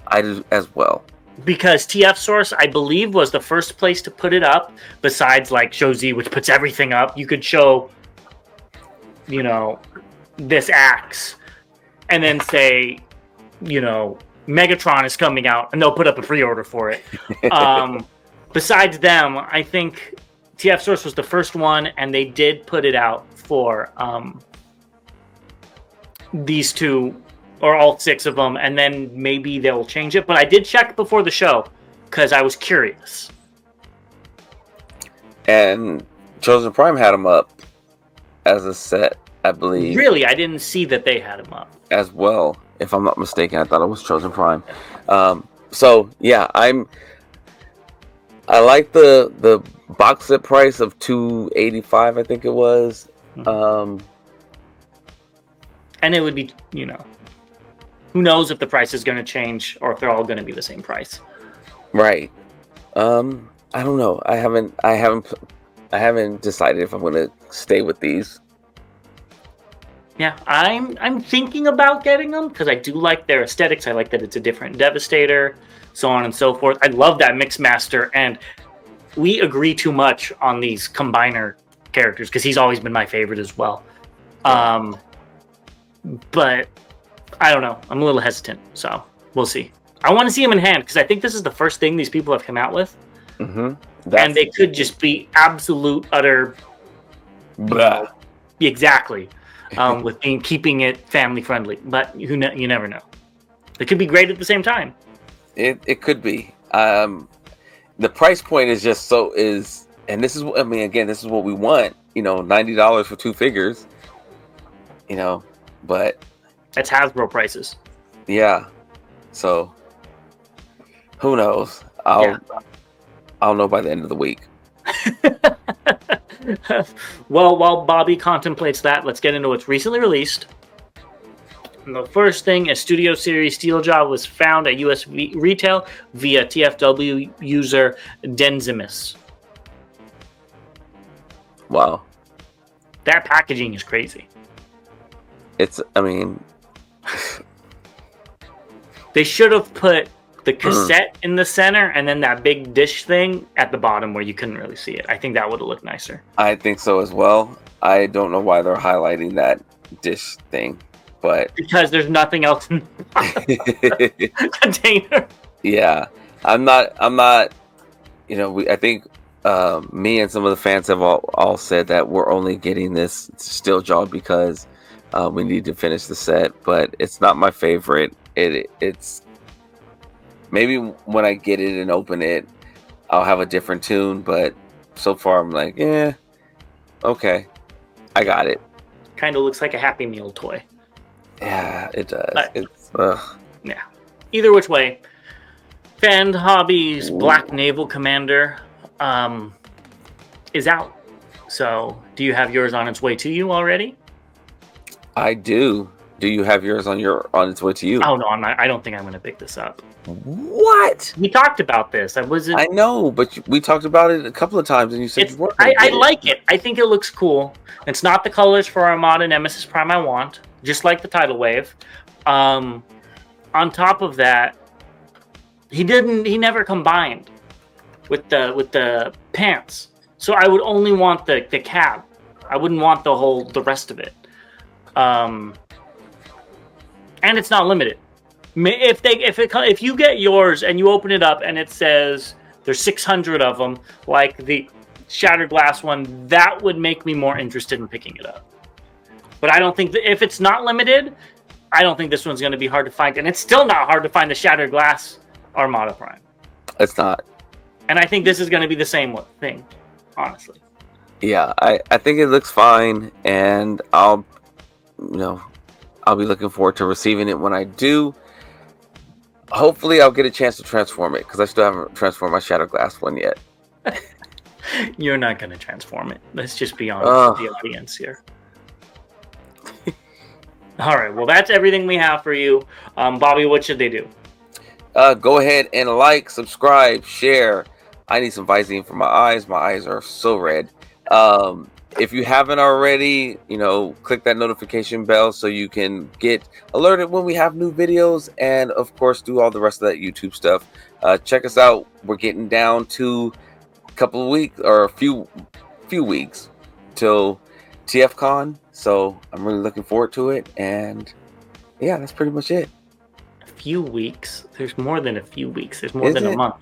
I do as well. Because TF Source, I believe, was the first place to put it up, besides like Show Z, which puts everything up. You could show, this axe, and then say, Megatron is coming out, and they'll put up a pre-order for it. Besides them, I think TF Source was the first one, and they did put it out for these 2, or all 6 of them, and then maybe they'll change it. But I did check before the show, because I was curious. And Chosen Prime had them up as a set, I believe. Really? I didn't see that they had them up. As well, if I'm not mistaken. I thought it was Chosen Prime. So, yeah, I like the box set price of $285, I think it was. And it would be, who knows if the price is going to change or if they're all going to be the same price. Right. I don't know. I haven't decided if I'm going to stay with these. Yeah, I'm thinking about getting them because I do like their aesthetics. I like that it's a different Devastator, so on and so forth. I love that Mixmaster, and we agree too much on these Combiner characters because he's always been my favorite as well. But I don't know. I'm a little hesitant, so we'll see. I want to see him in hand because I think this is the first thing these people have come out with. And they could just be absolute, utter... Blah. Exactly. with keeping it family friendly. But you never know. It could be great at the same time. It could be. The price point is just and this is, I mean, again, this is what we want. $90 for 2 figures. But that's Hasbro prices. Yeah. So who knows? I'll know by the end of the week. Well, while Bobby contemplates that, let's get into what's recently released. And the first thing, a Studio Series Steeljaw was found at US retail via TFW user Denzimus. Wow. That packaging is crazy. They should have put the cassette in the center and then that big dish thing at the bottom where you couldn't really see it. I think that would have looked nicer. I think so as well. I don't know why they're highlighting that dish thing, but because there's nothing else in the container. Yeah, I'm not. I think me and some of the fans have all said that we're only getting this Steeljaw because we need to finish the set, but it's not my favorite. It's maybe when I get it and open it, I'll have a different tune. But so far, I'm like, yeah, okay, I got it. Kind of looks like a Happy Meal toy. Yeah, it does. Yeah. Either which way, Fan Hobby's Black Naval Commander is out. So, do you have yours on its way to you already? I do. Do you have yours on its way to you? Oh no, I don't think I'm going to pick this up. What? We talked about this. I know, but we talked about it a couple of times, and you said you weren't. I like it. I think it looks cool. It's not the colors for Armada Nemesis Prime I want, just like the Tidal Wave. On top of that, he never combined with the pants. So I would only want the cab. I wouldn't want the rest of it. And it's not limited. If you get yours and you open it up and it says there's 600 of them, like the Shattered Glass one, that would make me more interested in picking it up. But I don't think if it's not limited, I don't think this one's going to be hard to find. And it's still not hard to find the Shattered Glass Armada Prime. It's not. And I think this is going to be the same thing, honestly. Yeah, I think it looks fine, and I'll be looking forward to receiving it when I do. Hopefully, I'll get a chance to transform it because I still haven't transformed my Shattered Glass one yet. You're not going to transform it. Let's just be honest with the audience here. All right. Well, that's everything we have for you. Bobby, what should they do? Go ahead and like, subscribe, share. I need some Visine for my eyes. My eyes are so red. If you haven't already, click that notification bell so you can get alerted when we have new videos, and of course do all the rest of that YouTube stuff. Check us out. We're getting down to a couple of weeks or a few weeks till TFCon, so I'm really looking forward to it. And yeah, that's pretty much it. A few weeks? There's more than a few weeks. There's more than a month.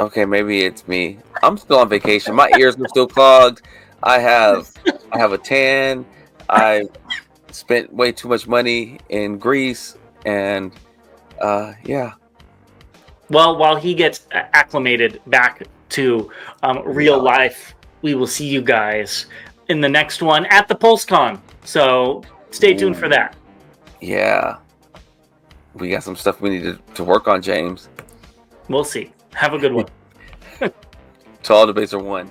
Okay, maybe it's me. I'm still on vacation. My ears are still clogged. I have a tan. I spent way too much money in Greece, and yeah. Well, while he gets acclimated back to real life, we will see you guys in the next one at the PulseCon. So stay tuned for that. Yeah. We got some stuff we need to work on, James. We'll see. Have a good one. To all debates are one.